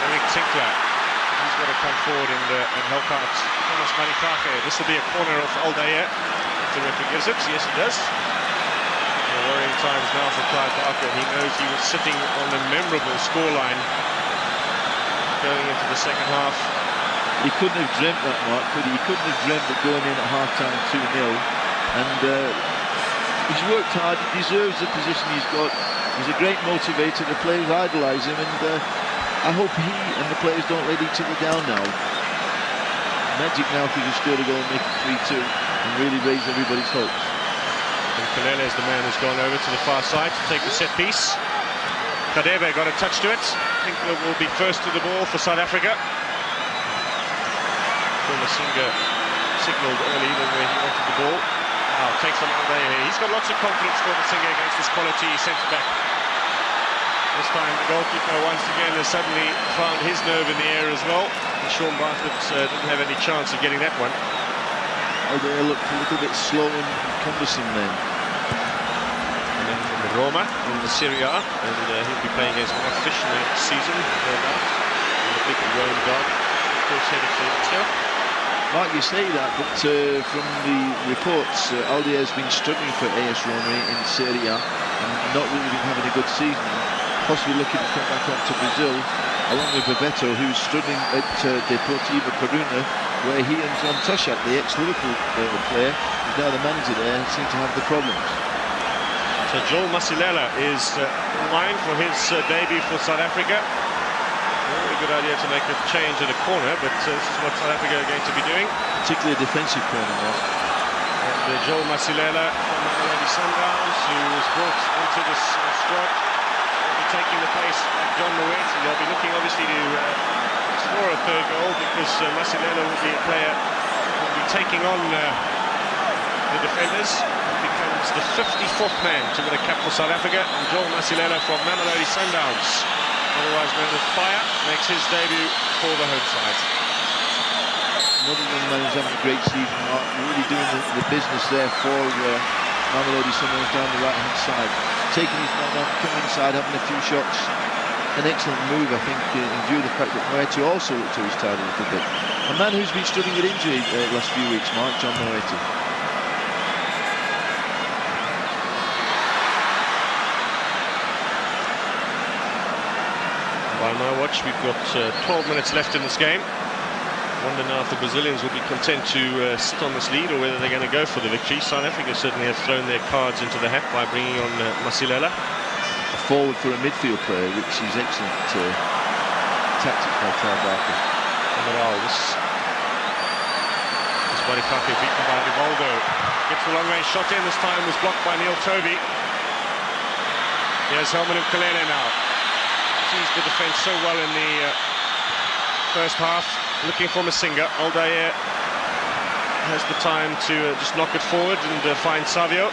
Eric Tinkler. He's got to come forward and help out Thomas Marikake. This will be a corner of Aldair. If the referee gives it, yes it does. Worrying times now for Clive Barker. He knows he was sitting on a memorable scoreline going into the second half. He couldn't have dreamt that, Mark, could he? He couldn't have dreamt of going in at half-time 2-0. And he's worked hard, he deserves the position he's got. He's a great motivator, the players idolise him, and I hope he and the players don't let each other down now. Magic now if he can score a goal and make it 3-2 and really raise everybody's hopes. And Kalele is the man who's gone over to the far side to take the set piece. Kadebe got a touch to it. I think that will be first to the ball for South Africa. Masinga signalled early even where he wanted the ball. Now takes on Aldair. He's got lots of confidence for Masinga against this quality centre back. This time the goalkeeper once again has suddenly found his nerve in the air as well. And Sean Bartlett didn't have any chance of getting that one. Aldair looked a little bit slow and cumbersome then. And then from Roma in the Serie A, and he'll be playing against Mark Fish in the next season, no doubt. And the big Rome dog, of course, headed for Lazio. Mark, you say that, but from the reports, Aldair has been struggling for AS Roma in Serie A and not really been having a good season. Possibly looking to come back on to Brazil, along with Bebeto, who's struggling at Deportivo Coruna, where he and John Toshack, the ex-Liverpool player, who's now the manager there, seem to have the problems. So Joel Masilela is in line for his debut for South Africa. Very good idea to make a change at a corner, but this is what South Africa are going to be doing. Particularly a defensive corner, Mark. And Joel Masilela from Mamelodi Sundowns, who was brought into this squad, will be taking the place of John Moeti. They'll be looking obviously to score a 3rd goal, because Masilela will be a player who will be taking on the defenders. He becomes the 54th man to win a cap for South Africa, and Joel Masilela from Mamelodi Sundowns, otherwise known as Fire, makes his debut for the home side. Another young man who's having a great season, Mark, really doing the business there for Mamelodi Sundowns down the right-hand side. Taking his man on, coming inside, having a few shots. An excellent move, I think, in view of the fact that Moeti also looked to his tired a little bit. A man who's been struggling with injury the last few weeks, Mark, John Moeti. By my watch, we've got 12 minutes left in this game. Wonder now if the Brazilians will be content to sit on this lead, or whether they're going to go for the victory. South Africa certainly have thrown their cards into the hat by bringing on Masilela. A forward for a midfield player, which is excellent tactics by Clive Barker. Amaral, this Marikake beaten by Rivaldo. Gets the long range shot in, this time was blocked by Neil Toby. Here's Helmut Kalele now. Sees the defence so well in the first half, looking for Masinga. Aldair has the time to just knock it forward and find Savio.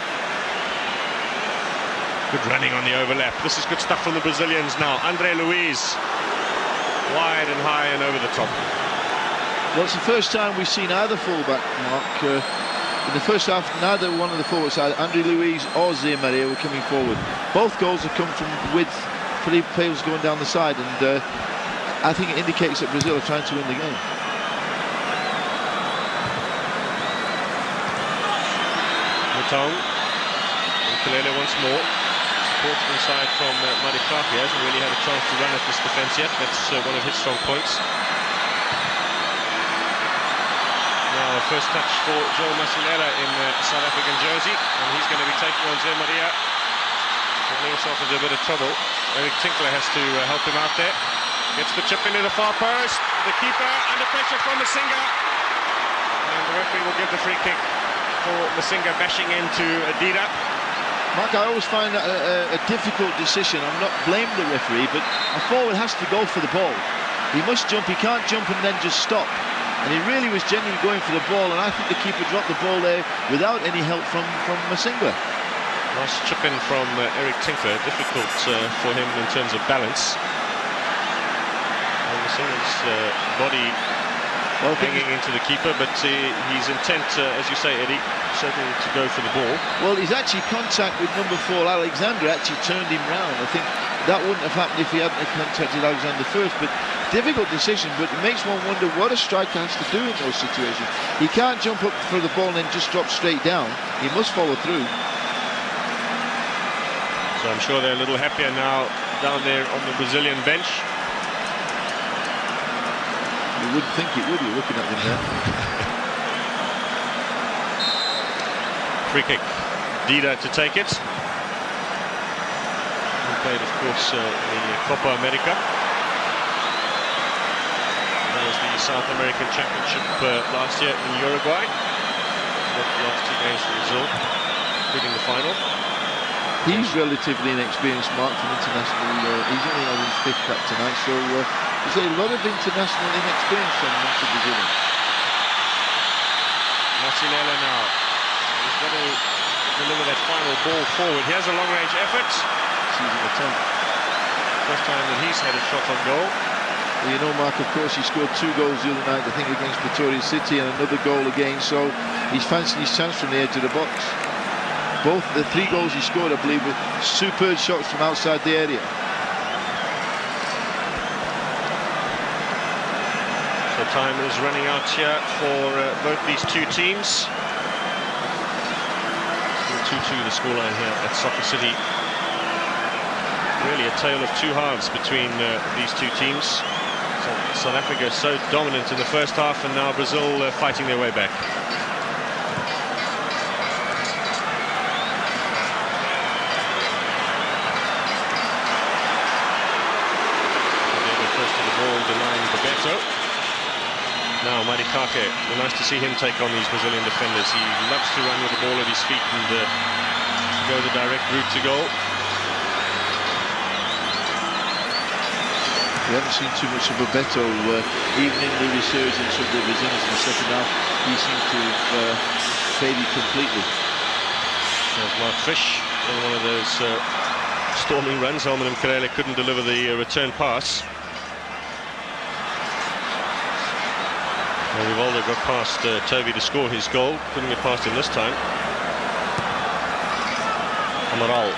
Good running on the overlap. This is good stuff from the Brazilians now. Andre Luiz, wide and high and over the top. Well, it's the first time we've seen either fullback, Mark. In the first half, neither one of the forwards, either Andre Luiz or Zé Maria, were coming forward. Both goals have come from width. Felipe Paios going down the side, and I think it indicates that Brazil are trying to win the game. Mouton and Kalele once more. Support inside from Marikake. He hasn't really had a chance to run at this defence yet. That's one of his strong points. Now first touch for Joel Masilela in South African jersey, and he's going to be taking on Zé Maria. Getting himself into a bit of trouble. Eric Tinkler has to help him out there. Gets the chip into the far post. The keeper under pressure from Masinga. And the referee will give the free kick for Masinga bashing into Adida. Mark, I always find that a difficult decision. I'm not blaming the referee, but a forward has to go for the ball. He must jump. He can't jump and then just stop. And he really was genuinely going for the ball, and I think the keeper dropped the ball there without any help from Masingwa. Nice chip in from Eric Tinkler. Difficult for him in terms of balance. And Masingwa's body hanging into the keeper, but he's intent, as you say, Eddie, certainly to go for the ball. Well, his actually contact with number 4 Alexander actually turned him round. I think that wouldn't have happened if he hadn't contacted Alexander first. But difficult decision, but it makes one wonder what a striker has to do in those situations. He can't jump up for the ball and then just drop straight down. He must follow through. So I'm sure they're a little happier now down there on the Brazilian bench. You wouldn't think it, would you, looking at them there? Free kick. Dida to take it. He played, of course, in the Copa America. That was the South American Championship last year in Uruguay. Got the last 2 games for Brazil, including the final. He's relatively inexperienced, Mark, from international. He's only on his 5th cap tonight, so there's a lot of international inexperience from the Brazilian. Martinelli now. He's got to deliver that final ball forward. He has a long-range effort. Season attempt. First time that he's had a shot on goal. Well, you know, Mark, of course, he scored 2 goals the other night, I think, against Pretoria City, and another goal again, so he's fancying his chance from the edge of the box. Both the 3 goals he scored, I believe, were superb shots from outside the area. So time is running out here for both these 2 teams. 2-2 the scoreline here at Soccer City. Really a tale of 2 halves between these 2 teams. South Africa so dominant in the first half, and now Brazil fighting their way back. First to the ball, denying Bebeto. Now Marikake, nice to see him take on these Brazilian defenders. He loves to run with the ball at his feet and go the direct route to goal. We haven't seen too much of Bebeto, even in the resurgence of the Brazilians in the second half. He seems to have faded completely. There's Mark Fish in one of those storming runs. Helman Mkhitaryan couldn't deliver the return pass. Well, Rivaldo got past Toby to score his goal. Couldn't get past him this time. Amaral.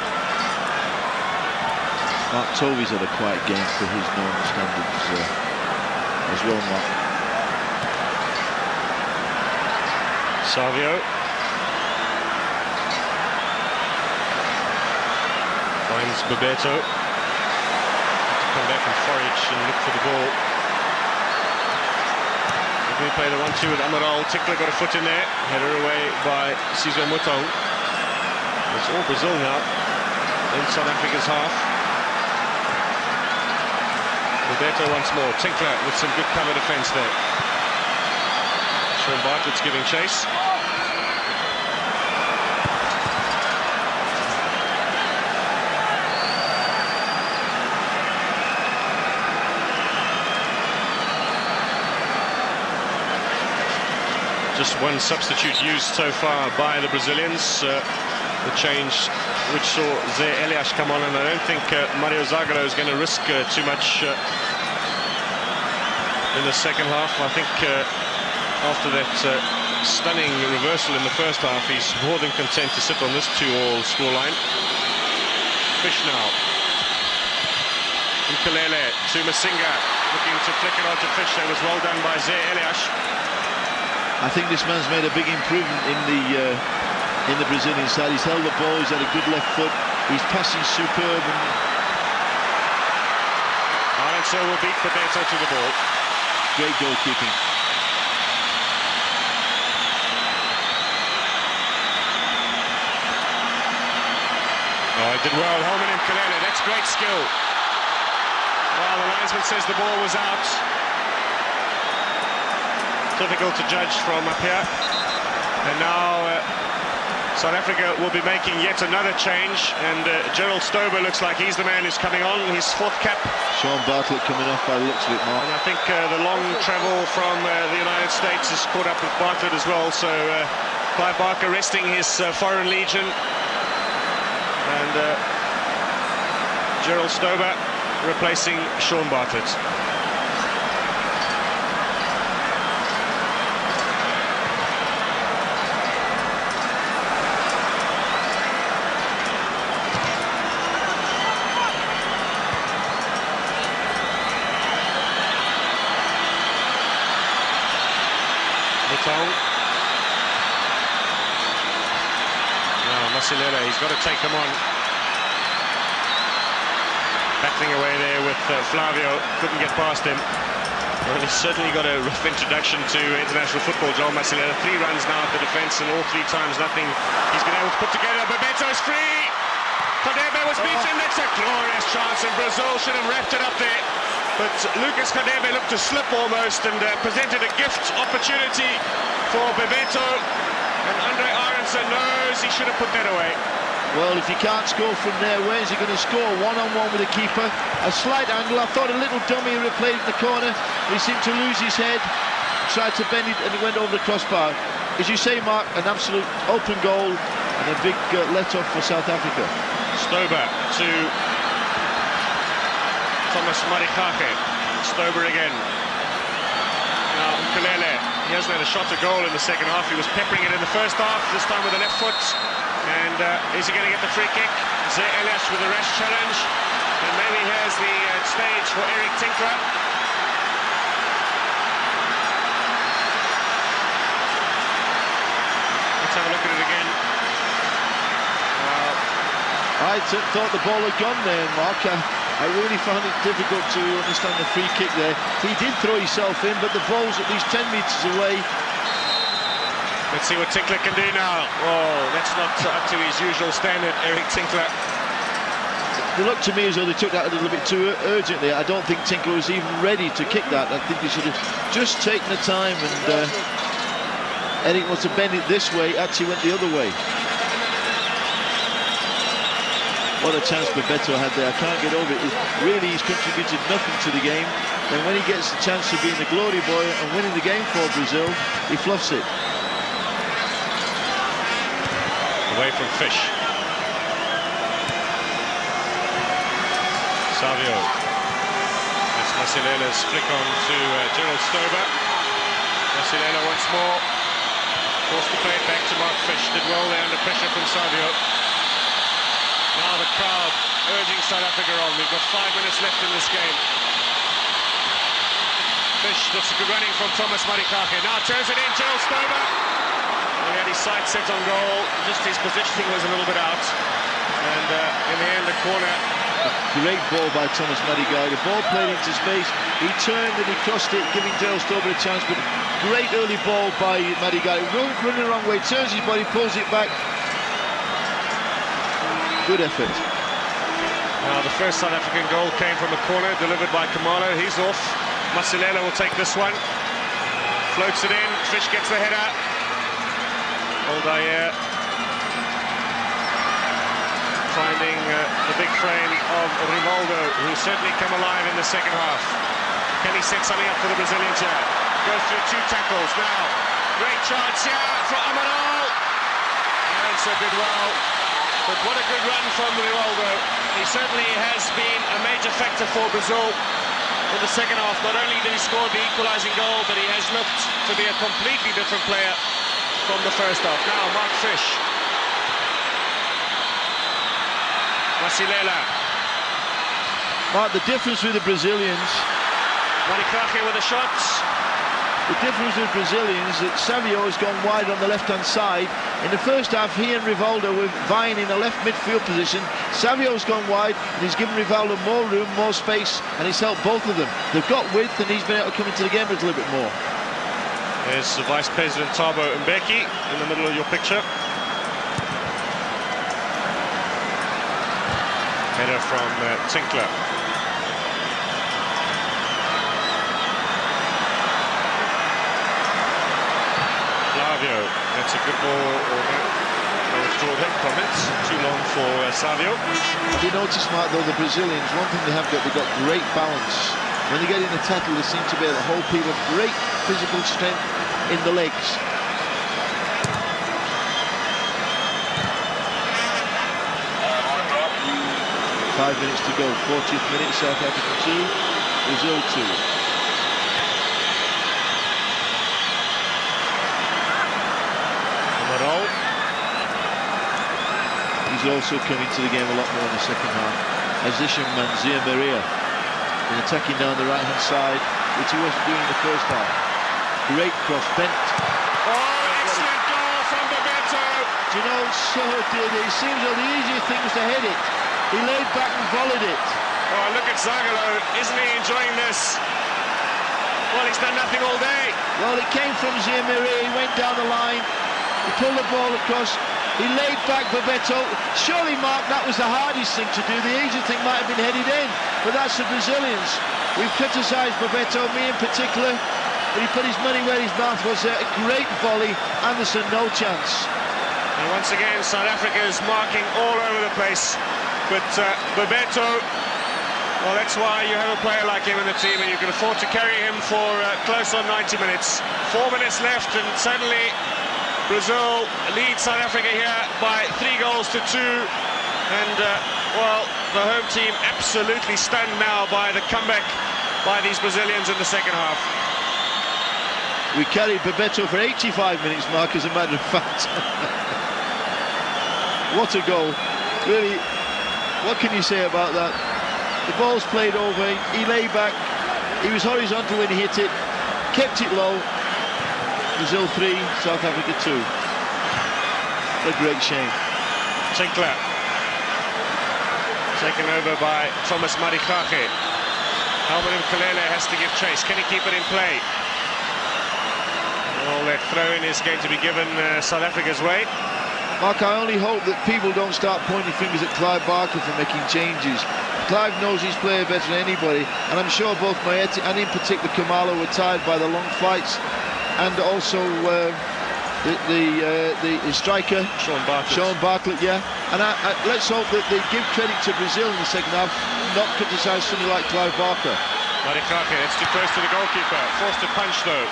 Mark Toby's had a quiet game for his normal standards as well, Mark. Savio. Finds Bebeto. Come back and forage and look for the ball. We play the 1-2 with Amaral. Tickler got a foot in there. Header away by Sizwe Mutong. It's all Brazil now in South Africa's half. Bebeto once more. Tinkler with some good cover defence there. Shaun Bartlett's giving chase. Just 1 substitute used so far by the Brazilians. The change which saw Zé Elias come on, and I don't think Mario Zagallo is going to risk too much in the second half. I think after that stunning reversal in the first half, he's more than content to sit on this 2-all scoreline. Fish now. Mkhitaryan to Masinga, looking to flick it onto Fish. That was well done by Zé Elias. I think this man's made a big improvement in the Brazilian side. He's held the ball, he's had a good left foot, he's passing superb. Arendse will beat Bebeto to the ball. Great goalkeeping. Oh, he did well, Helman Mkhitaryan, that's great skill. Well, the linesman says the ball was out. Difficult to judge from up here. And now South Africa will be making yet another change, and Gerald Stober looks like he's the man who's coming on, his 4th cap. Sean Bartlett coming off by the looks of it, Mark. And I think the long travel from the United States has caught up with Bartlett as well, so Clive Barker resting his foreign legion, and Gerald Stober replacing Sean Bartlett. Now Masilela, he's got to take them on. Battling away there with Flavio, couldn't get past him. Well, he's certainly got a rough introduction to international football, Joel Masilela. 3 runs now at the defence, and all 3 times nothing he's been able to put together. Bebeto's free! Kadebe was beaten, that's a glorious chance, and Brazil should have wrapped it up there. But Lucas Kadebe looked to slip almost, and presented a gift opportunity for Bebeto, and Andre Aronson knows he should have put that away. Well, if he can't score from there, where is he going to score? One-on-one with the keeper. A slight angle. I thought a little dummy replayed in the corner. He seemed to lose his head, tried to bend it, and it went over the crossbar. As you say, Mark, an absolute open goal and a big let-off for South Africa. Stober to Thomas Marikake. Stober again. Now Mkulele, he hasn't had a shot to goal in the second half. He was peppering it in the first half, this time with the left foot. And is he going to get the free kick? Zé Elias with a rash challenge. And maybe here's the stage for Eric Tinkler. Let's have a look at it again. I thought the ball had gone there, Mark. I really found it difficult to understand the free kick there. He did throw himself in, but the ball's at least 10 metres away. Let's see what Tinkler can do now. Oh, that's not up to his usual standard, Eric Tinkler. It looked to me as though they took that a little bit too urgently. I don't think Tinkler was even ready to kick that. I think he should have just taken the time, and Eric must have bent it this way, actually went the other way. What a chance Bebeto had there. I can't get over it. Really, he's contributed nothing to the game. And when he gets the chance of being the glory boy and winning the game for Brazil, he fluffs it. Away from Fish. Savio. That's Masilela's flick on to Gerald Stober. Masilela once more. Forced to play it back to Mark Fish. Did well there under pressure from Savio. Now the crowd urging South Africa on. We've got 5 minutes left in this game. Fish, that's a good running from Thomas Marikake. Now turns it in, Gerald Stober. He had his sights set on goal, just his positioning was a little bit out. And in the end, the corner. A great ball by Thomas Marikake. The ball played into space. He turned and he crossed it, giving Gerald Stober a chance. But great early ball by Marikake. Running the wrong way, turns his body, pulls it back. Good effort. Now the first South African goal came from a corner, delivered by Khumalo. He's off. Masilela will take this one. Floats it in. Fish gets the header. Aldair finding the big frame of Rivaldo, who's certainly come alive in the second half. Can he set something up for the Brazilians here? Goes through 2 tackles now. Great chance here for Amaral. And so did well. But what a good run from Rivaldo. He certainly has been a major factor for Brazil in the second half. Not only did he score the equalising goal, but he has looked to be a completely different player from the first half. Now Mark Fish. Masilela. Mark, the difference with the Brazilians. Marikake with a shot. The difference with Brazilians is that Savio has gone wide on the left-hand side. In the first half, he and Rivaldo were vying in a left midfield position. Savio's gone wide, and he's given Rivaldo more room, more space, and he's helped both of them. They've got width, and he's been able to come into the game a little bit more. There's Vice President Thabo Mbeki in the middle of your picture. Header from Tinkler. Flavio, that's a good ball, or withdraw that comment. Too long for Savio. If you notice, Mark, though, the Brazilians, one thing they've got great balance. When they get in a tackle, they seem to be able to hold people, great physical strength in the legs. Five minutes to go, 40th minute, South Africa 2, Brazil 2. He's also coming to the game a lot more in the second half. Azisham Manzia Maria is attacking down the right-hand side, which he wasn't doing in the first half. Great cross, bent. Oh, excellent goal from Bebeto! Do you know, so did it. It seems like the easier thing was to head it. He laid back and volleyed it. Oh, look at Zagallo. Isn't he enjoying this? Well, he's done nothing all day. Well, it came from Ziamiri. He went down the line. He pulled the ball across. He laid back Bebeto. Surely, Mark, that was the hardest thing to do. The easy thing might have been headed in, but that's the Brazilians. We've criticised Bebeto, me in particular, but he put his money where his mouth was there. A great volley. Anderson, no chance. And once again, South Africa is marking all over the place. But Bebeto, well, that's why you have a player like him in the team, and you can afford to carry him for close on 90 minutes. 4 minutes left, and suddenly Brazil leads South Africa here by 3 goals to 2. And, well, the home team absolutely stunned now by the comeback by these Brazilians in the second half. We carried Bebeto for 85 minutes, Mark, as a matter of fact. What a goal. Really, what can you say about that? The ball's played over, he lay back, he was horizontal when he hit it, kept it low. Brazil 3, South Africa 2. A great shame. Tinkler taken over by Thomas Marikake. Helmut Mkulele has to give chase. Can he keep it in play? Well, that throw-in is going to be given South Africa's way. Mark, I only hope that people don't start pointing fingers at Clive Barker for making changes. Clive knows his player better than anybody, and I'm sure both Moeti and in particular Khumalo were tired by the long fights, and also the striker Sean Bartlett, yeah. And let's hope that they give credit to Brazil in the second half, not criticise somebody like Clive Barker. Marikake, it's too close to the goalkeeper. Forced to punch though.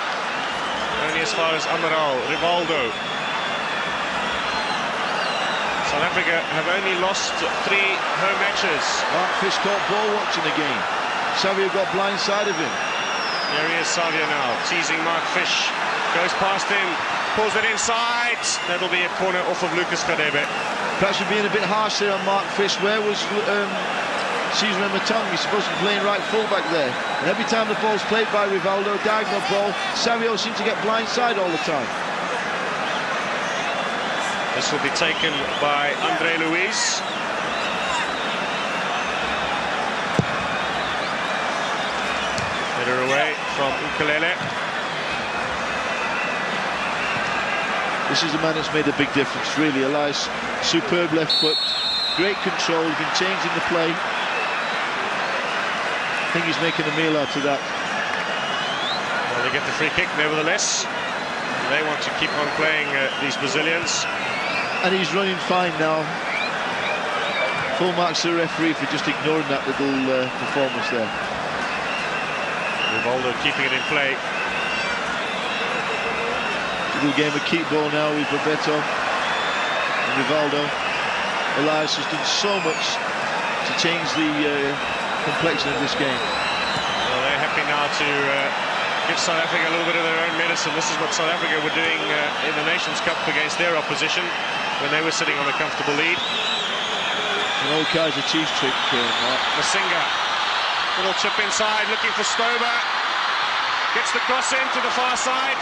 Only as far as Amaral, Rivaldo. South Africa have only lost 3 home matches. Mark Fish caught ball watching the game. Savio got blind-side of him. There he is, Savio now, teasing Mark Fish. Goes past him, pulls it inside. That'll be a corner off of Lucas Radebe. Perhaps we're being a bit harsh there on Mark Fish. Where was Cesar Matonga? He's supposed to be playing right full-back there. And every time the ball's played by Rivaldo, diagonal ball, Savio seems to get blind-side all the time. This will be taken by Andre Luiz. Header away from Mkulele. This is the man that's made a big difference, really. Elias, superb left foot, great control, he's been changing the play. I think he's making a meal out of that. Well, they get the free kick nevertheless. They want to keep on playing these Brazilians. And he's running fine now. Full marks to the referee for just ignoring that little performance there. Rivaldo keeping it in play. Little game of keep ball now with Bebeto and Rivaldo. Elias has done so much to change the complexion of this game. Well, they're happy now to give South Africa a little bit of their own medicine. This is what South Africa were doing in the Nations Cup against their opposition when they were sitting on a comfortable lead. An old Kaiser Chiefs trick, Masinga, little chip inside, looking for Stober. Gets the cross in to the far side.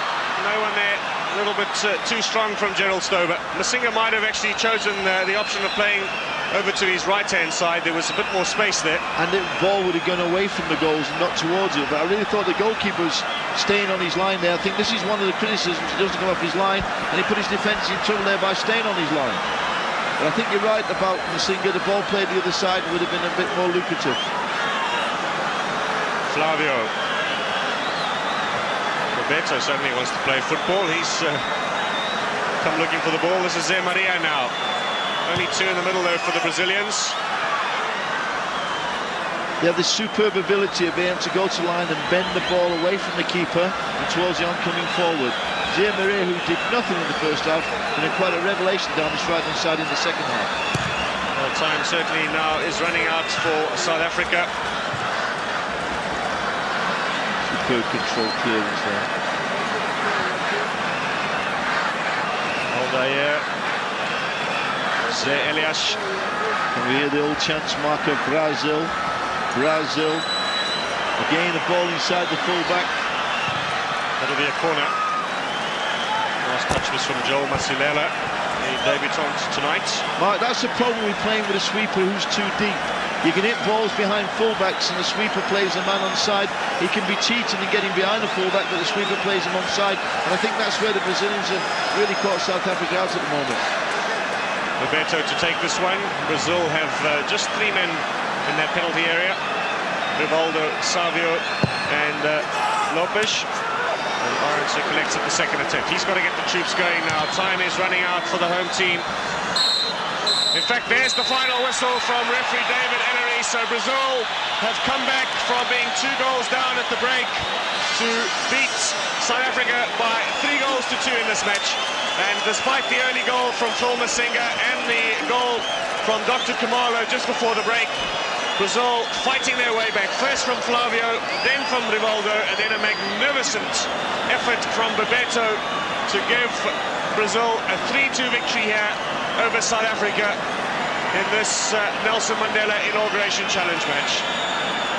No one there, a little bit too strong from Gerald Stober. Masinga might have actually chosen the option of playing over to his right-hand side. There was a bit more space there. And the ball would have gone away from the goals and not towards it. But I really thought the goalkeeper was staying on his line there. I think this is one of the criticisms. He doesn't come off his line, and he put his defence in trouble there by staying on his line. But I think you're right about Masinga. The ball played the other side would have been a bit more lucrative. Flavio. Bebeto certainly wants to play football. He's come looking for the ball. This is Zé Maria now. Only two in the middle there for the Brazilians. They have this superb ability of being able to go to line and bend the ball away from the keeper and towards the oncoming forward. Zé Maria, who did nothing in the first half, and then quite a revelation down this right-hand side in the second half. Well, time certainly now is running out for South Africa. Superb control clearance there. Aldair. Zé Elias. And we hear the old chants mark of Brazil. Brazil. Again, the ball inside the fullback. That'll be a corner. Last touch was from Joel Masilela, the debutant tonight. Mark, that's the problem with playing with a sweeper who's too deep. You can hit balls behind fullbacks and the sweeper plays a man on side. He can be cheating and getting behind the fullback, but the sweeper plays him on side. And I think that's where the Brazilians have really caught South Africa out at the moment. Bebeto to take this one. Brazil have just three men in that penalty area. Rivaldo, Savio and Lopes. And Arendse collects at the second attempt. He's got to get the troops going now. Time is running out for the home team. In fact, there's the final whistle from referee David Ellery. So Brazil have come back from being 2 goals down at the break to beat South Africa by 3 goals to 2 in this match. And despite the early goal from Phil Masinga and the goal from Dr. Khumalo just before the break, Brazil fighting their way back, first from Flavio, then from Rivaldo, and then a magnificent effort from Bebeto to give Brazil a 3-2 victory here over South Africa in this Nelson Mandela Inauguration Challenge match.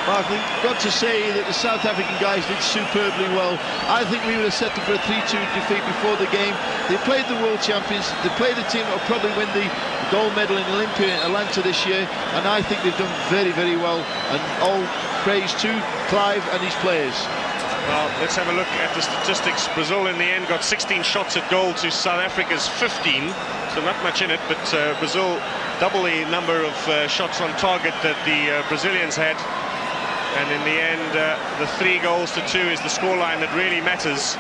Mark, we've got to say that the South African guys did superbly well. I think we would have set them for a 3-2 defeat before the game. They played the world champions. They played the team that will probably win the gold medal in Olympia in Atlanta this year. And I think they've done very, very well. And all praise to Clive and his players. Well, let's have a look at the statistics. Brazil in the end got 16 shots at goal to South Africa's 15. So not much in it, but Brazil double the number of shots on target that the Brazilians had. And in the end, the 3 goals to 2 is the scoreline that really matters.